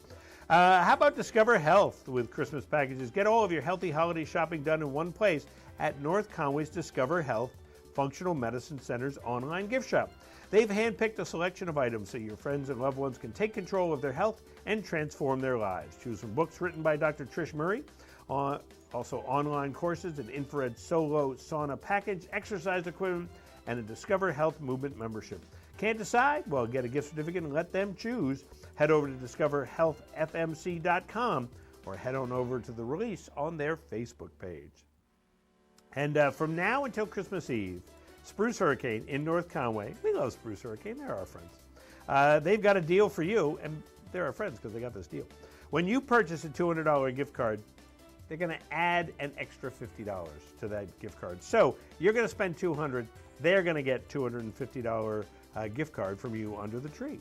S1: How about Discover Health with Christmas packages? Get all of your healthy holiday shopping done in one place at North Conway's Discover Health Functional Medicine Center's online gift shop. They've handpicked a selection of items so your friends and loved ones can take control of their health and transform their lives. Choose from books written by Dr. Trish Murray, also online courses, an infrared solo sauna package, exercise equipment, and a Discover Health Movement membership. Can't decide? Well, get a gift certificate and let them choose. Head over to discoverhealthfmc.com or head on over to the release on their Facebook page. And from now until Christmas Eve, Spruce Hurricane in North Conway, we love Spruce Hurricane, they're our friends. They've got a deal for you, and they're our friends because they got this deal. When you purchase a $200 gift card, they're going to add an extra $50 to that gift card. So you're going to spend $200, they're going to get $250 gift card from you under the tree.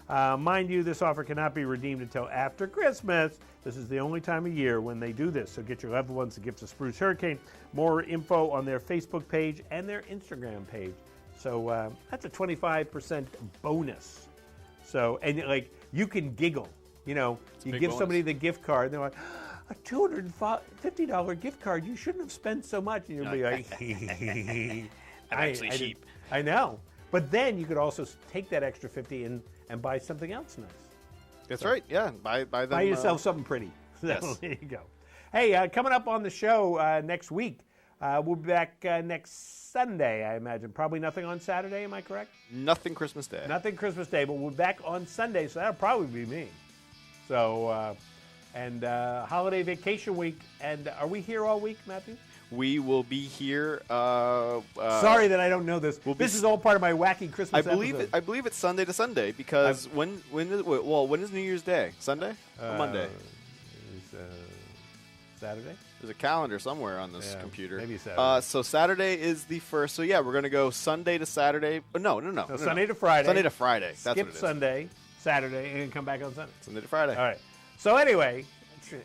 S1: Mind you, this offer cannot be redeemed until after Christmas. This is the only time of year when they do this. So get your loved ones the gifts of Spruce Hurricane. More info on their Facebook page and their Instagram page. So that's a 25% bonus. So, and you can giggle. You give somebody the gift card, and they're like, a $250 gift card, you shouldn't have spent so much. And you'll be like,
S2: I'm actually cheap.
S1: I know. But then you could also take that extra $50 and buy something else nice.
S2: That's right. Yeah. Buy them.
S1: Buy yourself something pretty. So
S2: Yes.
S1: there you go. Hey, coming up on the show next week, we'll be back next Sunday, I imagine. Probably nothing on Saturday, am I correct?
S2: Nothing Christmas Day.
S1: Nothing Christmas Day, but we'll be back on Sunday, so that'll probably be me. So, holiday vacation week. And are we here all week, Matthew?
S2: We will be here.
S1: Sorry that I don't know this. This is all part of my wacky Christmas episode.
S2: I believe it's Sunday to Sunday because when is New Year's Day? Sunday or Monday?
S1: Saturday.
S2: There's a calendar somewhere on this computer.
S1: Maybe Saturday.
S2: So Saturday is the first. So yeah, we're gonna go Sunday to Saturday. No,
S1: Sunday to Friday.
S2: Sunday to Friday. That's
S1: Skip
S2: what it is.
S1: Sunday, Saturday, and then come back on Sunday.
S2: Sunday to Friday.
S1: All right. So anyway,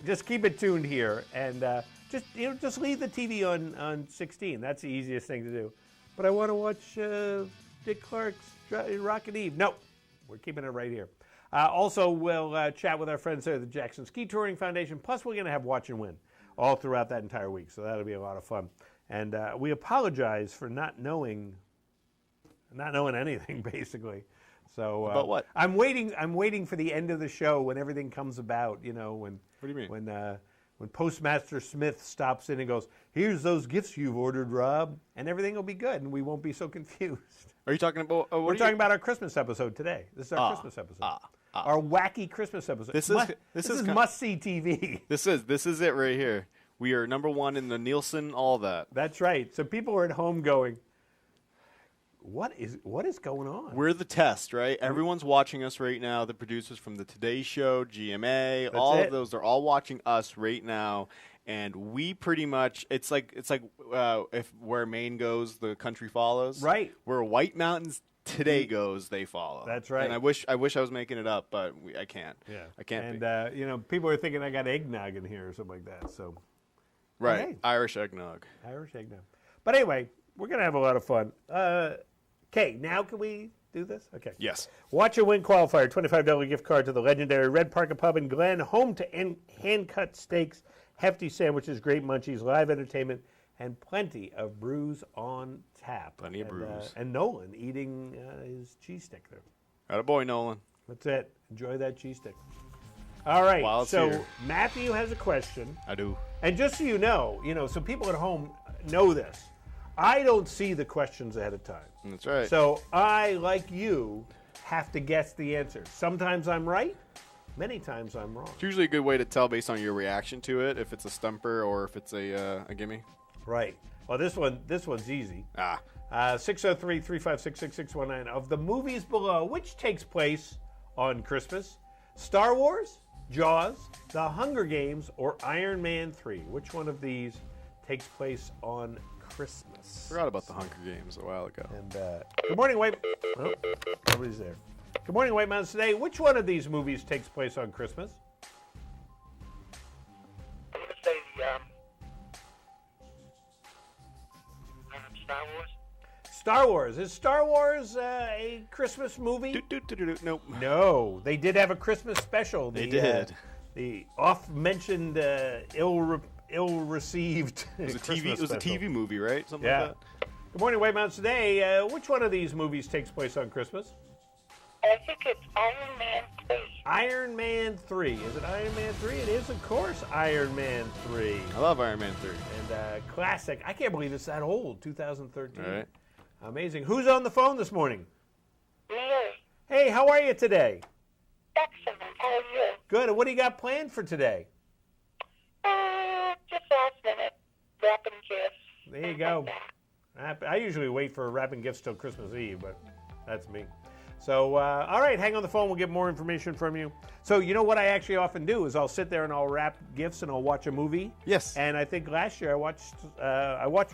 S1: just keep it tuned here, and just leave the TV on 16. That's the easiest thing to do. But I want to watch Dick Clark's Rocket Eve. No, we're keeping it right here. Also, we'll chat with our friends there at the Jackson Ski Touring Foundation. Plus, we're going to have Watch and Win all throughout that entire week, so that'll be a lot of fun. And we apologize for not knowing anything, basically. So
S2: about what?
S1: I'm waiting for the end of the show when everything comes about. When
S2: what do you mean?
S1: When Postmaster Smith stops in and goes, "Here's those gifts you've ordered, Rob," and everything will be good, and we won't be so confused.
S2: Are you talking about?
S1: We're talking about our Christmas episode today. This is our Christmas episode. Our wacky Christmas episode. This is must-see TV.
S2: This is it right here. We are #1 in the Nielsen, all that.
S1: That's right. So people are at home going, What is going on?
S2: We're the test, right? Everyone's watching us right now. The producers from the Today Show, GMA, of those, they're all watching us right now. And we pretty much, it's like if where Maine goes, the country follows.
S1: Right.
S2: Where White Mountains today goes, they follow.
S1: That's right.
S2: And I wish I was making it up, but I can't.
S1: Yeah.
S2: I can't.
S1: And people are thinking I got eggnog in here or something like that. So.
S2: Right.
S1: Hey.
S2: Irish eggnog.
S1: Irish eggnog. But anyway, we're gonna have a lot of fun. Okay, now can we do this? Okay.
S2: Yes.
S1: Watch and Win qualifier, $25 gift card to the legendary Red Parker Pub in Glen, home to hand-cut steaks, hefty sandwiches, great munchies, live entertainment, and plenty of brews on tap.
S2: Plenty of brews.
S1: And Nolan eating his cheese stick there.
S2: Attaboy, Nolan.
S1: That's it. Enjoy that cheese stick. All right.
S2: While it's
S1: so
S2: here.
S1: Matthew has a question.
S2: I do.
S1: And just so you know, so people at home know this. I don't see the questions ahead of time.
S2: That's right.
S1: So I, like you, have to guess the answer. Sometimes I'm right. Many times I'm wrong.
S2: It's usually a good way to tell based on your reaction to it, if it's a stumper or if it's a gimme.
S1: Right. Well, this one's easy. 603-356-6619. Of the movies below, which takes place on Christmas? Star Wars, Jaws, The Hunger Games, or Iron Man 3? Which one of these takes place on Christmas?
S2: Forgot about The Hunger Games a while ago.
S1: And good morning, White. Oh, nobody's there. Good morning, White Mountains Today. Which one of these movies takes place on Christmas?
S8: I'm going to say Star Wars.
S1: Star Wars. Is Star Wars a Christmas movie?
S2: Nope.
S1: No. They did have a Christmas special.
S2: They did.
S1: The oft-mentioned ill-received
S2: It was a
S1: Christmas special.
S2: TV movie, right? Something
S1: Yeah.
S2: like that.
S1: Good morning, White Mountains Today. Which one of these movies takes place on Christmas?
S8: I think it's Iron Man 3.
S1: Iron Man 3. Is it Iron Man 3? It is, of course, Iron Man 3.
S2: I love Iron Man 3.
S1: And classic. I can't believe it's that old, 2013.
S2: All right.
S1: Amazing. Who's on the phone this morning?
S8: Me.
S1: Hey, how are you today?
S8: Excellent. How are you?
S1: Good. And what do you got planned for today?
S8: Just last minute. Wrapping gifts.
S1: There you go. I usually wait for wrapping gifts till Christmas Eve, but that's me. So, all right, hang on the phone. We'll get more information from you. So, you know what I actually often do is I'll sit there and I'll wrap gifts and I'll watch a movie.
S2: Yes.
S1: And I think last year I watched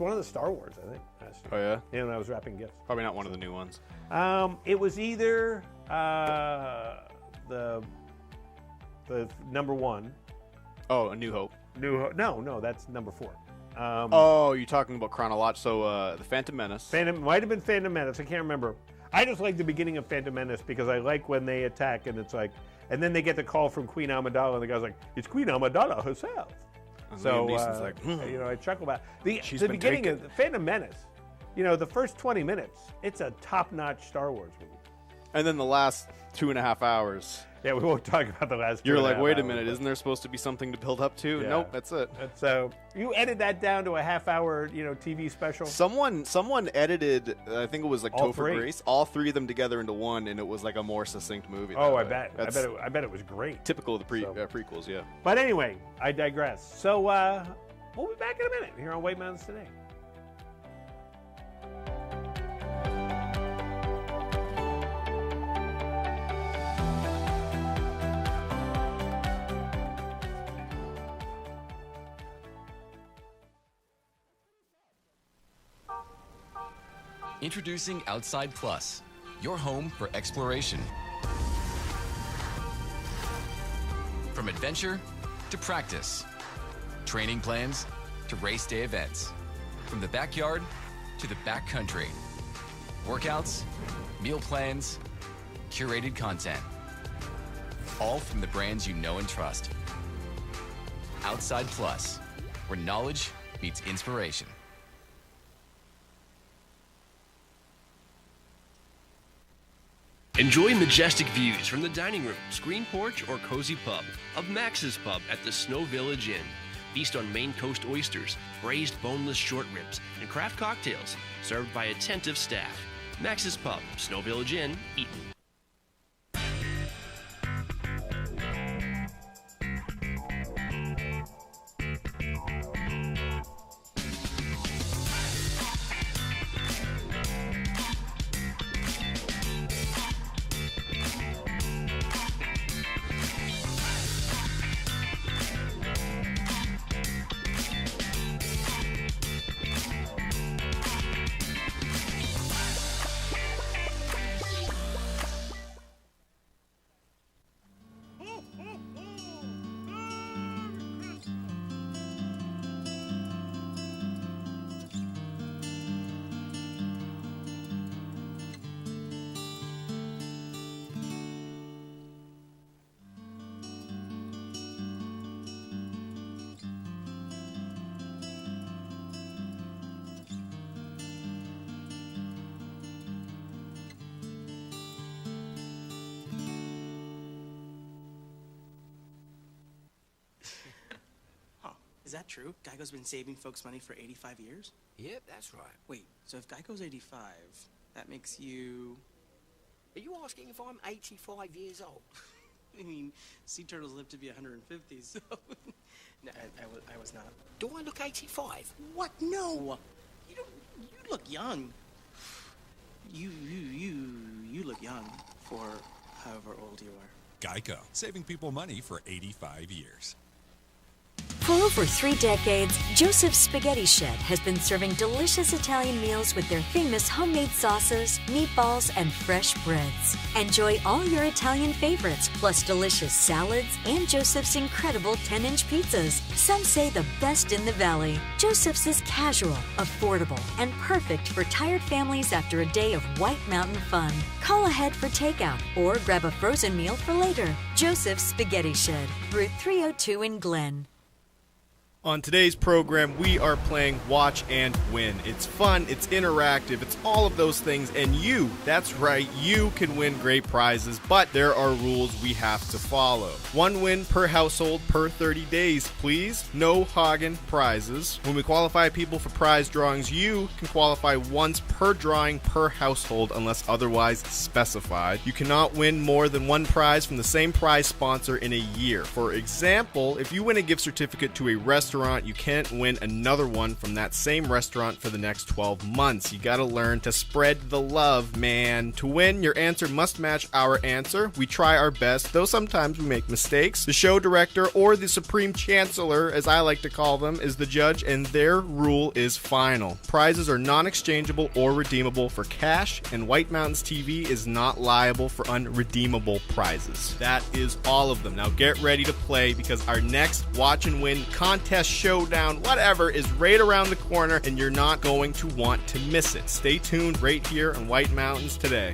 S1: one of the Star Wars, I think. Last year.
S2: Oh, yeah?
S1: Yeah, when I was wrapping gifts.
S2: Probably not one of the new ones.
S1: It was either the number one.
S2: Oh, A New Hope.
S1: No, that's number 4.
S2: You're talking about chronological. So, The Phantom Menace.
S1: Might have been Phantom Menace. I can't remember. I just like the beginning of Phantom Menace because I like when they attack and it's like, and then they get the call from Queen Amidala and the guy's like, it's Queen Amidala herself.
S2: And
S1: So,
S2: Liam Neeson's like,
S1: I chuckle about it.
S2: She's
S1: The
S2: been
S1: beginning
S2: taken.
S1: of Phantom Menace, the first 20 minutes, it's a top-notch Star Wars movie.
S2: And then the last 2.5 hours.
S1: Yeah, we won't talk about the last.
S2: You're
S1: 2.5
S2: like, wait a
S1: hours,
S2: minute,
S1: but-
S2: isn't there supposed to be something to build up to?
S1: Yeah.
S2: Nope, that's it.
S1: So you edit that down to a half-hour, TV special.
S2: Someone edited, I think it was like
S1: All
S2: Topher
S1: three.
S2: Grace, all 3 of them together into one, and it was like a more succinct movie.
S1: Oh,
S2: that
S1: I
S2: way.
S1: bet. I bet it was great.
S2: Typical of the prequels, yeah.
S1: But anyway, I digress. So we'll be back in a minute here on White Mountains Today.
S12: Introducing Outside Plus, your home for exploration. From adventure to practice, training plans to race day events, from the backyard to the backcountry, workouts, meal plans, curated content, all from the brands you know and trust. Outside Plus, where knowledge meets inspiration.
S5: Enjoy majestic views from the dining room, screen porch, or cozy pub of Max's Pub at the Snow Village Inn. Feast on Maine Coast oysters, braised boneless short ribs, and craft cocktails served by attentive staff. Max's Pub, Snow Village Inn, Eaton.
S6: Is that true? Geico's been saving folks money for 85 years?
S4: Yep, that's right.
S6: Wait, so if Geico's 85, that makes you...
S4: Are you asking if I'm 85 years old?
S6: I mean, sea turtles live to be 150, so... No, I was not.
S4: Do I look 85?
S6: What? No! look young. You look young for however old you are.
S7: Geico, saving people money for 85 years.
S19: For over 3 decades, Joseph's Spaghetti Shed has been serving delicious Italian meals with their famous homemade sauces, meatballs, and fresh breads. Enjoy all your Italian favorites, plus delicious salads and Joseph's incredible 10-inch pizzas. Some say the best in the valley. Joseph's is casual, affordable, and perfect for tired families after a day of White Mountain fun. Call ahead for takeout or grab a frozen meal for later. Joseph's Spaghetti Shed, Route 302 in Glen.
S2: On today's program, we are playing Watch and Win. It's fun, it's interactive, it's all of those things, and you, that's right, you can win great prizes, but there are rules we have to follow. 1 win per household per 30 days, please. No Hagen prizes. When we qualify people for prize drawings, you can qualify once per drawing per household unless otherwise specified. You cannot win more than 1 prize from the same prize sponsor in a year. For example, if you win a gift certificate to a restaurant, you can't win another one from that same restaurant for the next 12 months. You gotta learn to spread the love, man. To win, your answer must match our answer. We try our best, though sometimes we make mistakes. The show director, or the supreme chancellor, as I like to call them, is the judge, and their rule is final. Prizes are non-exchangeable or redeemable for cash, and White Mountains TV is not liable for unredeemable prizes. That is all of them. Now get ready to play, because our next Watch and Win contest, showdown, whatever, is right around the corner, and you're not going to want to miss it. Stay tuned right here on White Mountains Today.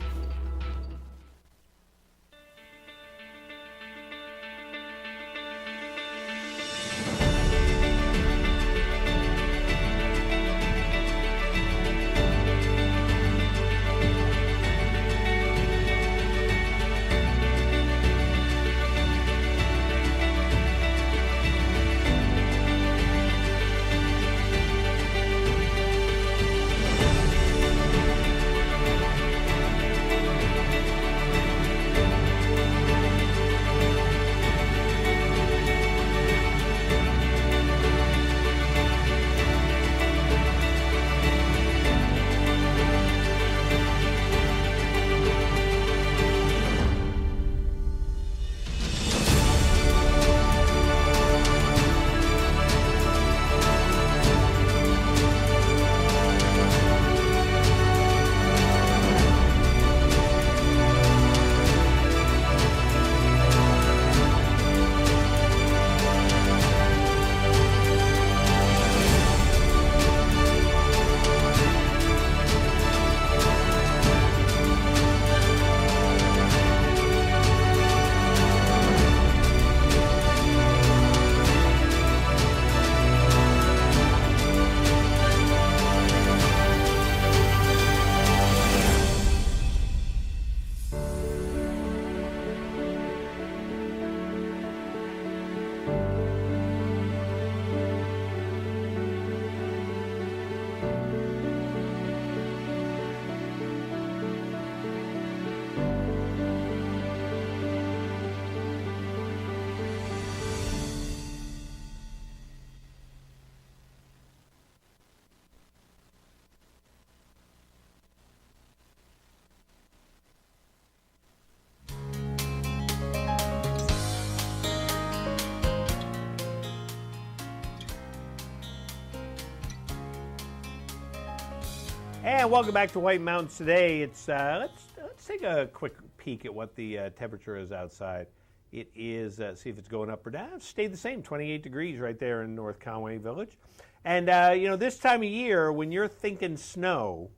S1: And welcome back to White Mountains Today. It's let's take a quick peek at what the temperature is outside. It is, see if it's going up or down. It's stayed the same, 28 degrees right there in North Conway Village. And, you know, this time of year, when you're thinking snow,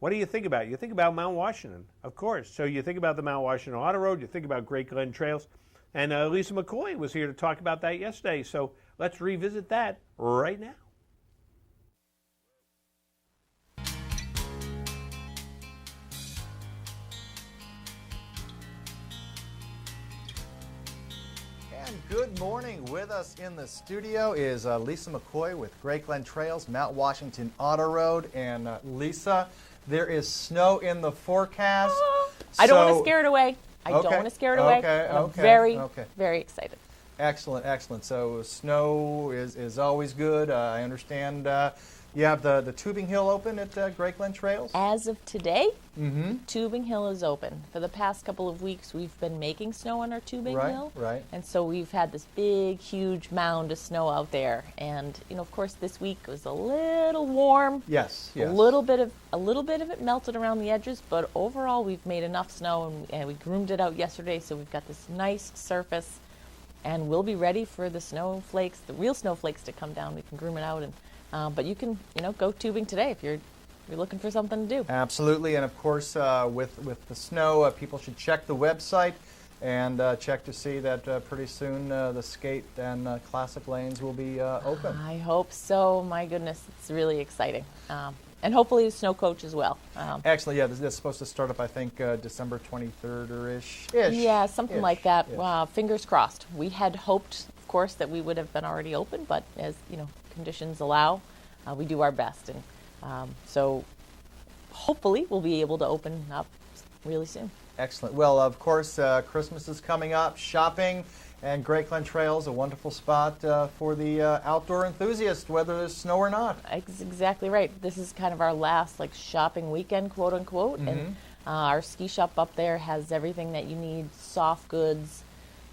S1: what do you think about? You think about Mount Washington, of course. So you think about the Mount Washington Auto Road, you think about Great Glen Trails. And Lisa McCoy was here to talk about that yesterday. So let's revisit that right now.
S10: Good morning. With us in the studio is Lisa McCoy with Great Glen Trails, Mount Washington Auto Road. And Lisa, there is snow in the forecast.
S20: I don't want to scare it away. I don't want to scare it away. I'm very excited.
S10: Excellent, excellent. So snow is always good. I understand You have the Tubing Hill open at Great Glen Trails?
S20: As of today,
S10: Mm-hmm.
S20: Tubing Hill is open. For the past couple of weeks, we've been making snow on our Tubing Hill.
S10: Right.
S20: And so we've had this big, huge mound of snow out there. And, of course, this week was a little warm.
S10: Yes.
S20: A little bit of it melted around the edges, but overall we've made enough snow, and we groomed it out yesterday, so we've got this nice surface, and we'll be ready for the snowflakes, the real snowflakes, to come down. We can groom it out, and but you can go tubing today if you're looking for something to do.
S10: Absolutely, and of course with the snow, people should check the website and check to see that pretty soon the skate and classic lanes will be open.
S20: I hope so. My goodness, it's really exciting. And hopefully a snow coach as well.
S10: Excellent. Yeah, this is supposed to start up, I think, December 23rd or ish.
S20: Yeah, something like that. Fingers crossed. We had hoped, of course, that we would have been already open, but as conditions allow, we do our best, and so hopefully we'll be able to open up really soon.
S10: Excellent. Well, of course, Christmas is coming up. Shopping and Great Glen Trails, a wonderful spot for the outdoor enthusiast, whether there's snow or not.
S20: Exactly right. This is kind of our last shopping weekend, quote unquote, and our ski shop up there has everything that you need: soft goods,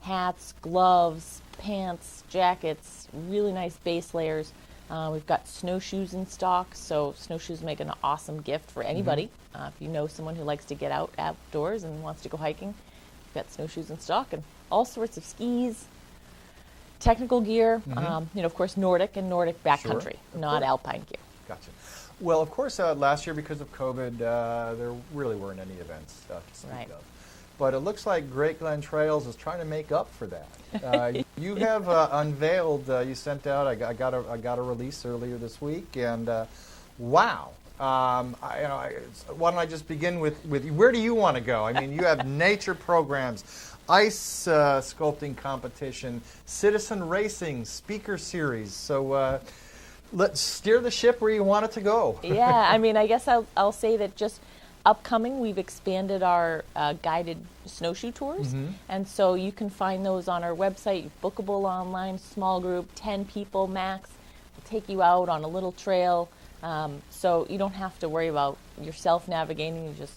S20: hats, gloves, pants, jackets, really nice base layers. We've got snowshoes in stock, so snowshoes make an awesome gift for anybody. If you know someone who likes to get outdoors and wants to go hiking, we've got snowshoes in stock, and all sorts of skis, technical gear, of course Nordic and Nordic backcountry, not alpine gear.
S10: Gotcha. Well, of course, last year because of COVID, there really weren't any events to speak of. But it looks like Great Glen Trails is trying to make up for that. You have unveiled. You sent out. I got a release earlier this week, and wow. Why don't I just begin with where do you want to go? I mean, you have nature programs, ice sculpting competition, citizen racing, speaker series. So let's steer the ship where you want it to go.
S20: Yeah, I mean, I guess I'll say that just upcoming, we've expanded our guided snowshoe tours, and so you can find those on our website, bookable online, small group, 10 people max. We'll take you out on a little trail, so you don't have to worry about yourself navigating. You just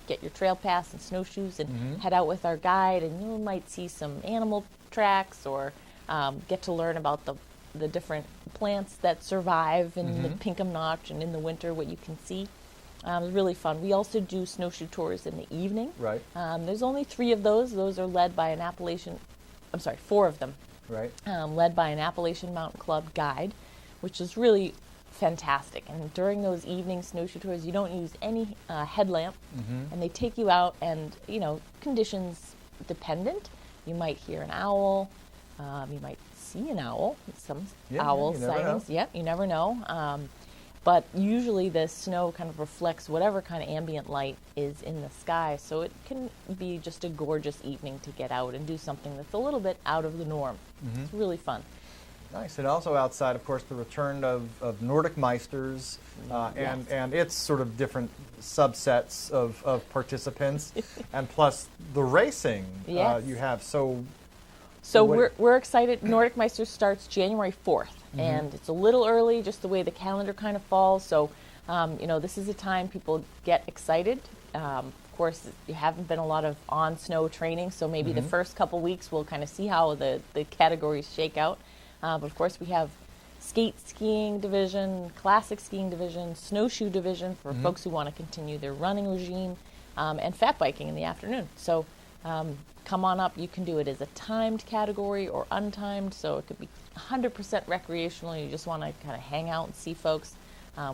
S20: get your trail pass and snowshoes and head out with our guide, and you might see some animal tracks or get to learn about the different plants that survive in the Pinkham Notch and in the winter, what you can see. It's really fun. We also do snowshoe tours in the evening.
S10: Right.
S20: There's only 3 of those. Those are led by 4 of them.
S10: Right.
S20: Led by an Appalachian Mountain Club guide, which is really fantastic. And during those evening snowshoe tours, you don't use any headlamp, and they take you out and, conditions dependent. You might hear an owl. You might see an owl. Some owl sightings. Yep, you never know. But usually the snow kind of reflects whatever kind of ambient light is in the sky, so it can be just a gorgeous evening to get out and do something that's a little bit out of the norm. It's really fun.
S10: Nice. And also outside, of course, the return of Nordic Meisters and its sort of different subsets of participants, and plus the racing you have.
S20: So we're excited. Nordic Meisters starts January 4th, and it's a little early, just the way the calendar kind of falls. So, this is a time people get excited. Of course, you haven't been a lot of on-snow training, so maybe the first couple weeks we'll kind of see how the categories shake out. But of course, we have skate skiing division, classic skiing division, snowshoe division for folks who want to continue their running regime, and fat biking in the afternoon. So come on up. You can do it as a timed category or untimed, so it could be 100% recreational. You just want to kind of hang out and see folks.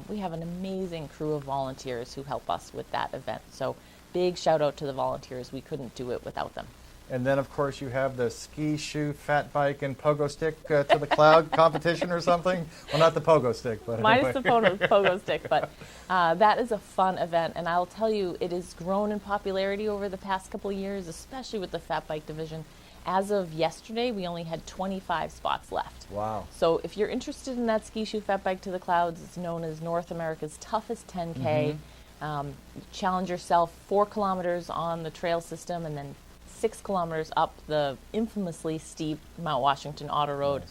S20: We have an amazing crew of volunteers who help us with that event. So big shout out to the volunteers. We couldn't do it without them.
S10: And then, of course, you have the ski, shoe, fat bike, and pogo stick to the cloud competition or something. Well, not the pogo stick, but
S20: minus
S10: anyway.
S20: the pogo stick. But that is a fun event, and I'll tell you, it has grown in popularity over the past couple of years, especially with the fat bike division. As of yesterday, we only had 25 spots left.
S10: Wow.
S20: So if you're interested in that ski, shoe, fat bike to the clouds, it's known as North America's toughest 10K. Challenge yourself 4 kilometers on the trail system, and then 6 kilometers up the infamously steep Mount Washington Auto Road.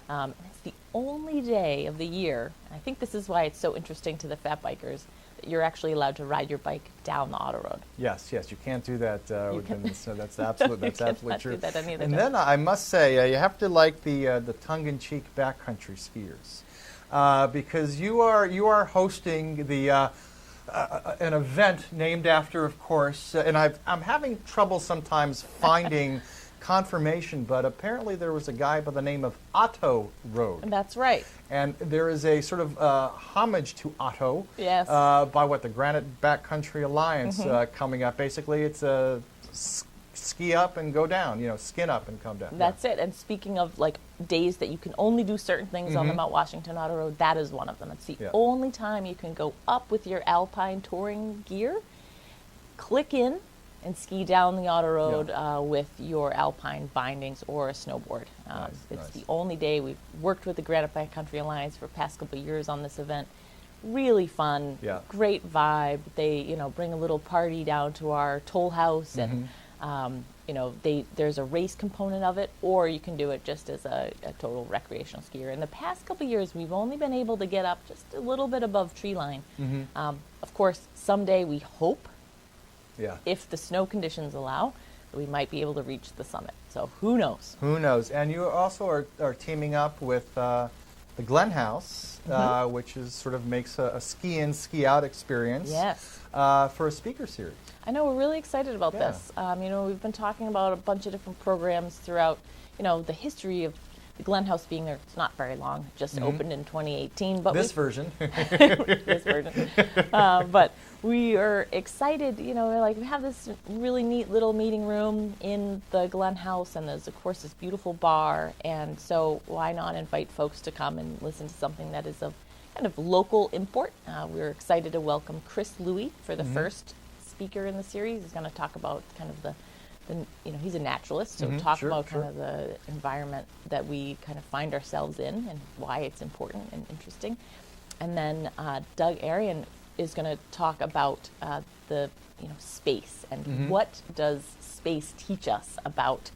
S20: It's the only day of the year, and I think this is why it's so interesting to the fat bikers, that you're actually allowed to ride your bike down the auto road.
S10: Yes, you can't do that within the snow. That's absolutely true.
S20: Do that any other
S10: And
S20: time.
S10: then I must say, you have to like the tongue-in-cheek backcountry skiers, because you are hosting the an event named after, of course, and I'm having trouble sometimes finding confirmation, but apparently there was a guy by the name of Otto Road.
S20: That's right.
S10: And there is a sort of homage to Otto.
S20: Yes.
S10: By the Granite Backcountry Alliance coming up. Basically, it's a ski up and go down, skin up and come down.
S20: That's it. And speaking of like days that you can only do certain things on the Mount Washington Auto Road, that is one of them. It's the only time you can go up with your Alpine touring gear, click in, and ski down the auto road with your Alpine bindings or a snowboard. It's the only day. We've worked with the Granite Backcountry Alliance for the past couple of years on this event. Really fun, great vibe. They, bring a little party down to our toll house, and there's a race component of it, or you can do it just as a total recreational skier. In the past couple of years, we've only been able to get up just a little bit above tree line. Of course, someday we hope, if the snow conditions allow, we might be able to reach the summit. So who knows?
S10: Who knows? And you also are teaming up with the Glen House, which is sort of makes a ski-in, ski-out experience for a speaker series.
S20: I know, we're really excited about this. We've been talking about a bunch of different programs throughout, the history of the Glen House being there. It's not very long, just opened in 2018. But
S10: this version.
S20: But we are excited, we have this really neat little meeting room in the Glen House, and there's, of course, this beautiful bar. And so why not invite folks to come and listen to something that is of kind of local import? We're excited to welcome Chris Louie for the first speaker in the series. He's going to talk about kind of the he's a naturalist, so talk about kind of the environment that we kind of find ourselves in and why it's important and interesting. And then Doug Arian is going to talk about the space and what does space teach us about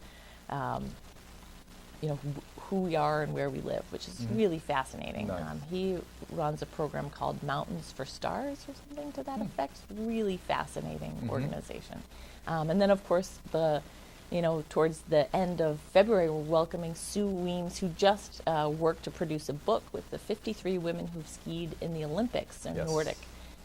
S20: who we are and where we live, which is really fascinating.
S10: Nice.
S20: He runs a program called Mountains for Stars or something to that effect. Really fascinating organization. And then, of course, towards the end of February, we're welcoming Sue Weems, who just worked to produce a book with the 53 women who've skied in the Olympics in Nordic.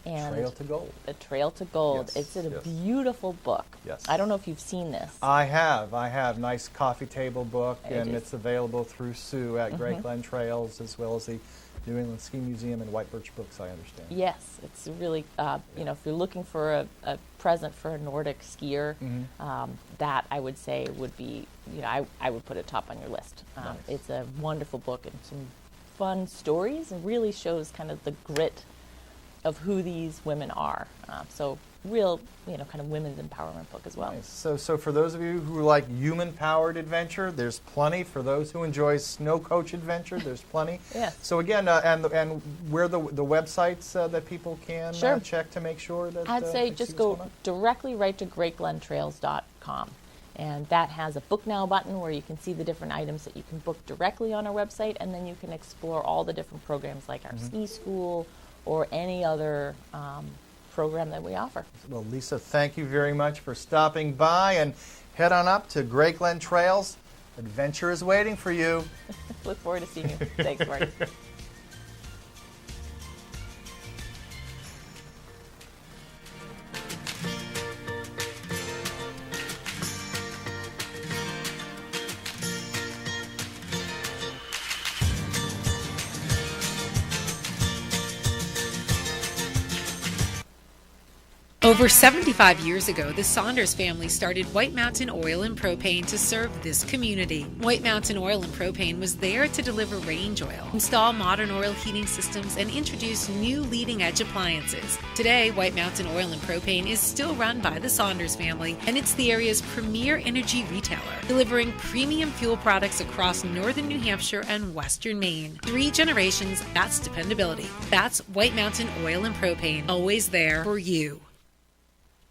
S20: And
S10: Trail to Gold.
S20: The Trail to Gold.
S10: Yes,
S20: It's a beautiful book.
S10: Yes.
S20: I don't know if you've seen this.
S10: I have. Nice coffee table book, and it's available through Sue at Great Glen Trails, as well as the New England Ski Museum and White Birch Books, I understand.
S20: Yes, it's really, if you're looking for a present for a Nordic skier, that I would say would be, I would put it top on your list.
S10: Nice.
S20: It's a wonderful book and some fun stories, and really shows kind of the grit of who these women are. So real, kind of women's empowerment book as well.
S10: Nice. So for those of you who like human-powered adventure, there's plenty. For those who enjoy snow coach adventure, there's plenty. So again, and where the websites that people can check to make sure that
S20: I'd say just go directly right to greatglentrails.com. And that has a Book Now button where you can see the different items that you can book directly on our website, and then you can explore all the different programs like our ski school or any other program that we offer.
S10: Well, Lisa, thank you very much for stopping by, and head on up to Great Glen Trails. Adventure is waiting for you.
S20: Look forward to seeing you. Thanks, Marty.
S21: Over 75 years ago, the Saunders family started White Mountain Oil and Propane to serve this community. White Mountain Oil and Propane was there to deliver range oil, install modern oil heating systems, and introduce new leading-edge appliances. Today, White Mountain Oil and Propane is still run by the Saunders family, and it's the area's premier energy retailer, delivering premium fuel products across northern New Hampshire and western Maine. 3 generations, that's dependability. That's White Mountain Oil and Propane, always there for you.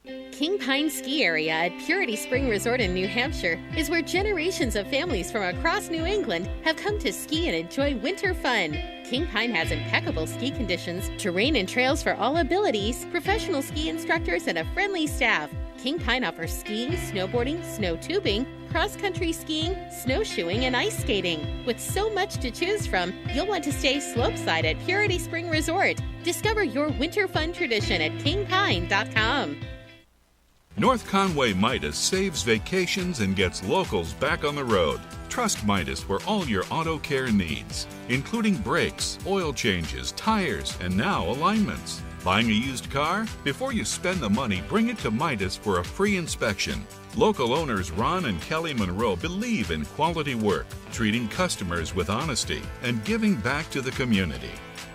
S3: King Pine Ski Area at Purity Spring Resort in New Hampshire is where generations of families from across New England have come to ski and enjoy winter fun. King Pine has impeccable ski conditions, terrain and trails for all abilities, professional ski instructors, and a friendly staff. King Pine offers skiing, snowboarding, snow tubing, cross-country skiing, snowshoeing, and ice skating. With so much to choose from, you'll want to stay slopeside at Purity Spring Resort. Discover your winter fun tradition at kingpine.com.
S9: North Conway Midas saves vacations and gets locals back on the road. Trust Midas for all your auto care needs, including brakes, oil changes, tires, and now alignments. Buying a used car? Before you spend the money, bring it to Midas for a free inspection. Local owners Ron and Kelly Monroe believe in quality work, treating customers with honesty, and giving back to the community.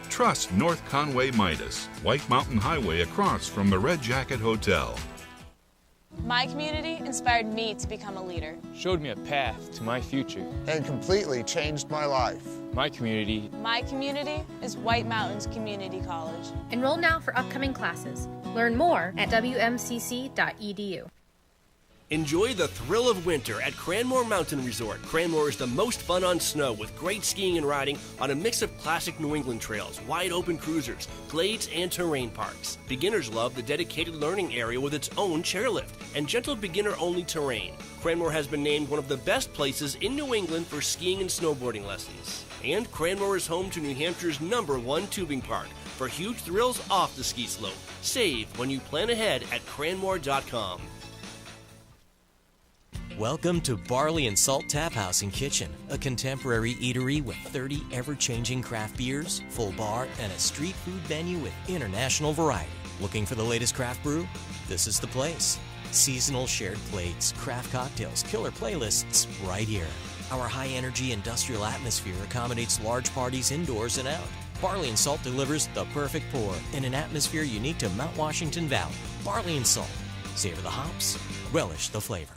S9: Trust North Conway Midas, White Mountain Highway across from the Red Jacket Hotel.
S22: My community inspired me to become a leader.
S23: Showed me a path to my future.
S24: And completely changed my life.
S23: My community.
S22: My community is White Mountains Community College.
S25: Enroll now for upcoming classes. Learn more at wmcc.edu.
S5: Enjoy the thrill of winter at Cranmore Mountain Resort. Cranmore is the most fun on snow with great skiing and riding on a mix of classic New England trails, wide open cruisers, glades, and terrain parks. Beginners love the dedicated learning area with its own chairlift and gentle beginner-only terrain. Cranmore has been named one of the best places in New England for skiing and snowboarding lessons. And Cranmore is home to New Hampshire's #1 tubing park for huge thrills off the ski slope. Save when you plan ahead at cranmore.com.
S13: Welcome to Barley and Salt Tap House and Kitchen, a contemporary eatery with 30 ever-changing craft beers, full bar, and a street food menu with international variety. Looking for the latest craft brew? This is the place. Seasonal shared plates, craft cocktails, killer playlists right here. Our high-energy industrial atmosphere accommodates large parties indoors and out. Barley and Salt delivers the perfect pour in an atmosphere unique to Mount Washington Valley. Barley and Salt. Savor the hops, relish the flavor.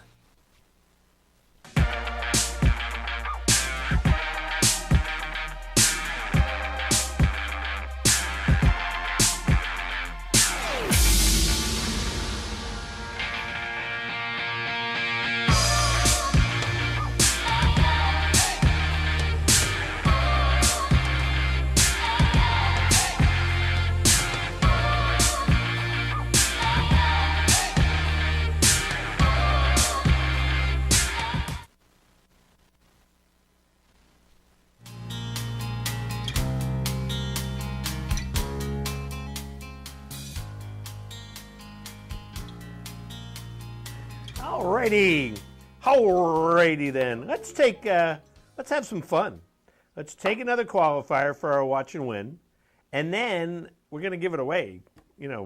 S1: Alrighty then. Let's have some fun. Let's take another qualifier for our watch and win, and then we're going to give it away,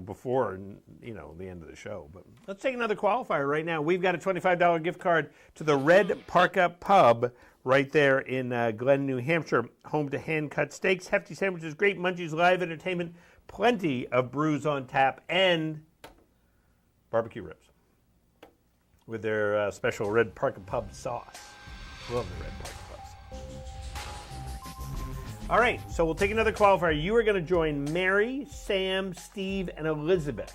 S1: before, the end of the show. But let's take another qualifier right now. We've got a $25 gift card to the Red Parka Pub right there in Glen, New Hampshire, home to hand-cut steaks, hefty sandwiches, great munchies, live entertainment, plenty of brews on tap, and barbecue ribs with their special Red Parka Pub sauce. Love the Red Parka Pub sauce. All right, so we'll take another qualifier. You are going to join Mary, Sam, Steve, and Elizabeth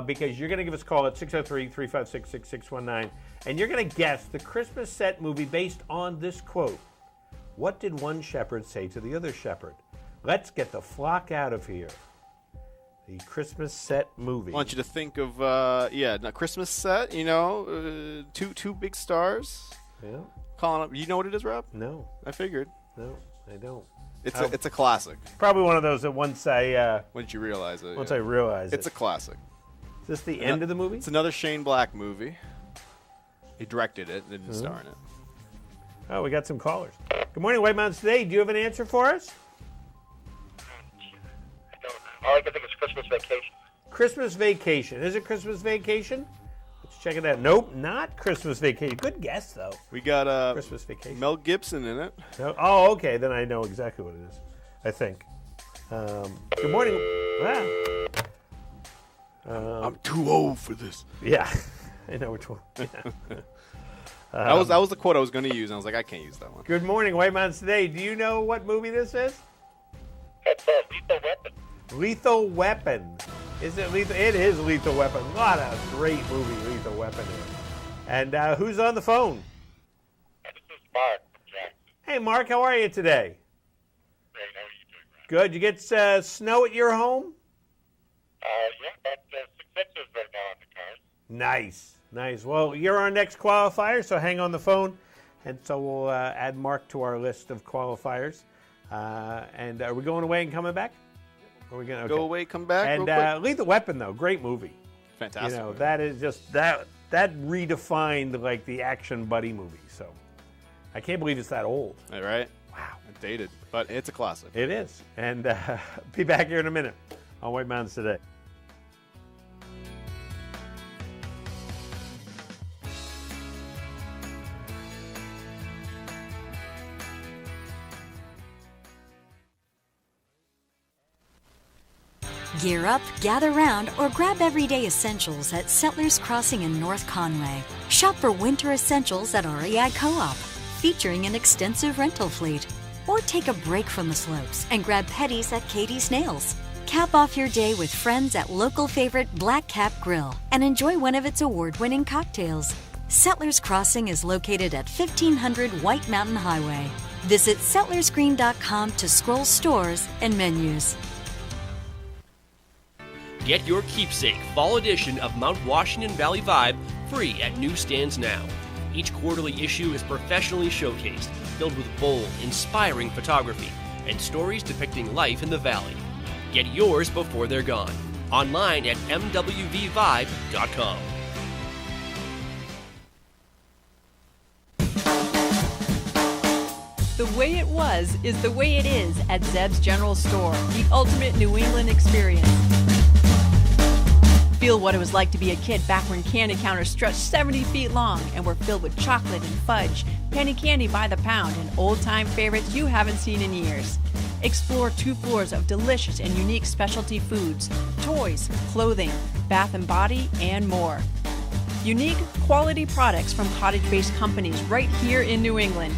S1: because you're going to give us a call at 603-356-6619, and you're going to guess the Christmas set movie based on this quote. What did one shepherd say to the other shepherd? Let's get the flock out of here. The Christmas set movie.
S2: I want you to think of, Christmas set, two big stars.
S1: Yeah.
S2: Calling up. You know what it is, Rob?
S1: No.
S2: I figured.
S1: No, I don't.
S2: It's a classic.
S1: Probably one of those that once I...
S2: Once you realize it.
S1: Once I realize it.
S2: It's a classic.
S1: Is this the end of the movie?
S2: It's another Shane Black movie. He directed it, didn't star in it.
S1: Oh, we got some callers. Good morning, White Mountains Today. Do you have an answer for us?
S8: All I can think is Christmas Vacation.
S1: Christmas Vacation. Is it Christmas Vacation? Let's check it out. Nope, not Christmas Vacation. Good guess, though.
S2: We got
S1: Christmas Vacation.
S2: Mel Gibson in it.
S1: Oh, okay. Then I know exactly what it is, I think. Good morning.
S2: I'm too old for this.
S1: Yeah, I know which one. Yeah.
S2: That was the quote I was going to use, and I was like, I can't use that one.
S1: Good morning, White Mountains Today. Do you know what movie this is?
S8: It's Lethal Weapon.
S1: Lethal Weapon Is it Lethal? It is Lethal Weapon. What a great movie Lethal Weapon is. And who's on the phone?
S8: This is Mark from Jackson.
S1: Hey, Mark, how are you today?
S8: Great. How are you doing, Ryan?
S1: Good. You get snow at your home?
S8: Yeah, about 6 inches right now on the cars.
S1: Nice, nice. Well, you're our next qualifier, so hang on the phone. And so we'll add Mark to our list of qualifiers. And are we going away and coming back? Are we gonna
S2: Go away, come back
S1: And
S2: real quick.
S1: Lethal Weapon, though, great movie.
S2: Fantastic.
S1: You know, that is just that redefined like the action buddy movie. So I can't believe it's that old.
S2: All right. Wow. Dated, but it's a classic.
S1: It is. And be back here in a minute on White Mountains Today.
S19: Gear up, gather round, or grab everyday essentials at Settlers Crossing in North Conway. Shop for winter essentials at REI Co-op, featuring an extensive rental fleet. Or take a break from the slopes and grab petties at Katie's Nails. Cap off your day with friends at local favorite Black Cap Grill and enjoy one of its award-winning cocktails. Settlers Crossing is located at 1500 White Mountain Highway. Visit settlersgreen.com to scroll stores and menus.
S5: Get your keepsake fall edition of Mount Washington Valley Vibe free at newsstands now. Each quarterly issue is professionally showcased, filled with bold, inspiring photography and stories depicting life in the valley. Get yours before they're gone. Online at mwvvibe.com.
S11: The way it was is the way it is at Zeb's General Store, the ultimate New England experience. Feel what it was like to be a kid back when candy counters stretched 70 feet long and were filled with chocolate and fudge, penny candy by the pound, and old-time favorites you haven't seen in years. Explore 2 floors of delicious and unique specialty foods, toys, clothing, bath and body, and more. Unique, quality products from cottage-based companies right here in New England.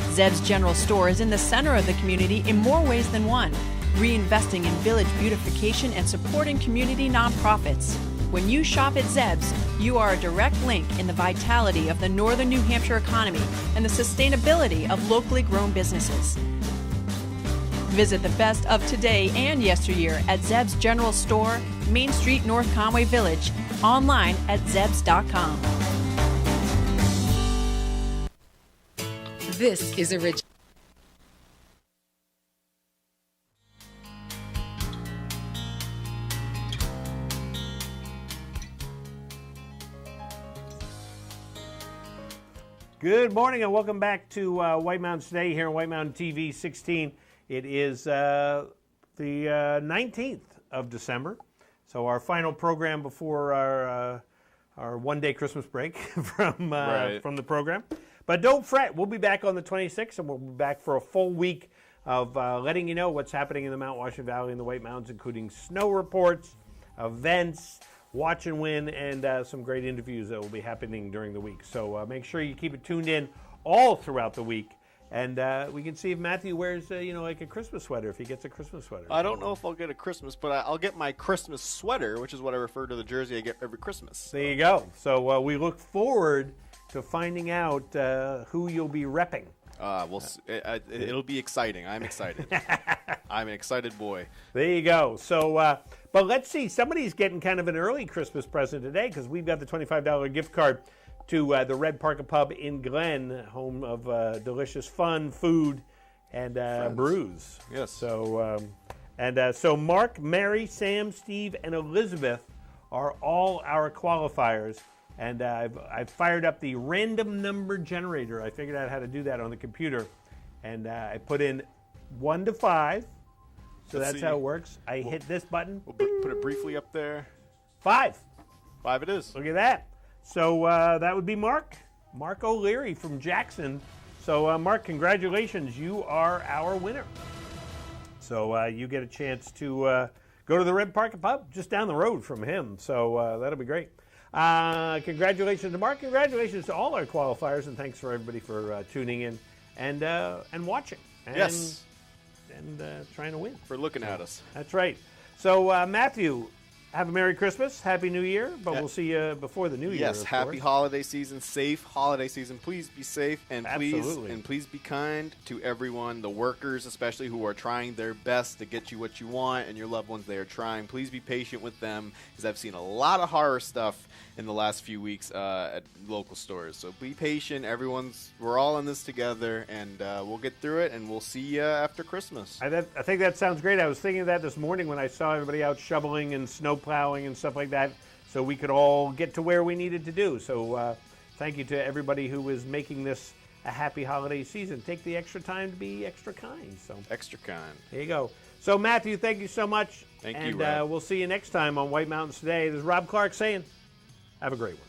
S11: Zeb's General Store is in the center of the community in more ways than one, reinvesting in village beautification and supporting community nonprofits. When you shop at Zeb's, you are a direct link in the vitality of the northern New Hampshire economy and the sustainability of locally grown businesses. Visit the best of today and yesteryear at Zeb's General Store, Main Street, North Conway Village, online at zebs.com.
S21: This is original.
S1: Good morning and welcome back to White Mountains Today here on White Mountain TV 16. It is the 19th of December, so our final program before our one-day Christmas break from the program. But don't fret, we'll be back on the 26th, and we'll be back for a full week of letting you know what's happening in the Mount Washington Valley and the White Mountains, including snow reports, events, watch and win, and some great interviews that will be happening during the week. So make sure you keep it tuned in all throughout the week. And we can see if Matthew wears, like a Christmas sweater, if he gets a Christmas sweater.
S2: I don't know if I'll get a Christmas, but I'll get my Christmas sweater, which is what I refer to the jersey I get every Christmas.
S1: There you go. So we look forward to finding out who you'll be repping.
S2: It'll be exciting. I'm excited. I'm an excited boy.
S1: There you go. So, but let's see. Somebody's getting kind of an early Christmas present today because we've got the $25 gift card to the Red Parker Pub in Glen, home of delicious fun, food, and brews.
S2: Yes.
S1: So, so Mark, Mary, Sam, Steve, and Elizabeth are all our qualifiers. And I've fired up the random number generator. I figured out how to do that on the computer. And I put in 1 to 5. So that's how it works. I hit this button.
S2: We'll put it briefly up there.
S1: 5.
S2: 5 it is.
S1: Look at that. So that would be Mark O'Leary from Jackson. So Mark, congratulations. You are our winner. So you get a chance to go to the Red Parker Pub just down the road from him. So that'll be great. Congratulations to Mark. Congratulations to all our qualifiers, and thanks for everybody for tuning in and watching. And,
S2: yes.
S1: And trying to win.
S2: For looking at us.
S1: That's right. So, Matthew, have a Merry Christmas, Happy New Year, but we'll see you before the New Year.
S2: Yes, happy holiday season, safe holiday season. Please be safe and please be kind to everyone, the workers especially who are trying their best to get you what you want, and your loved ones they are trying. Please be patient with them, because I've seen a lot of horror stuff in the last few weeks at local stores. So be patient. We're all in this together, and we'll get through it, and we'll see you after Christmas.
S1: I think that sounds great. I was thinking of that this morning when I saw everybody out shoveling and snow plowing and stuff like that, so we could all get to where we needed to do. So thank you to everybody who is making this a happy holiday season. Take the extra time to be extra kind. So
S2: extra kind.
S1: There you go. So Matthew, thank you so much.
S2: Thank you,
S1: and
S2: Rob.
S1: we'll see you next time on White Mountains Today. This is Rob Clark saying, have a great one.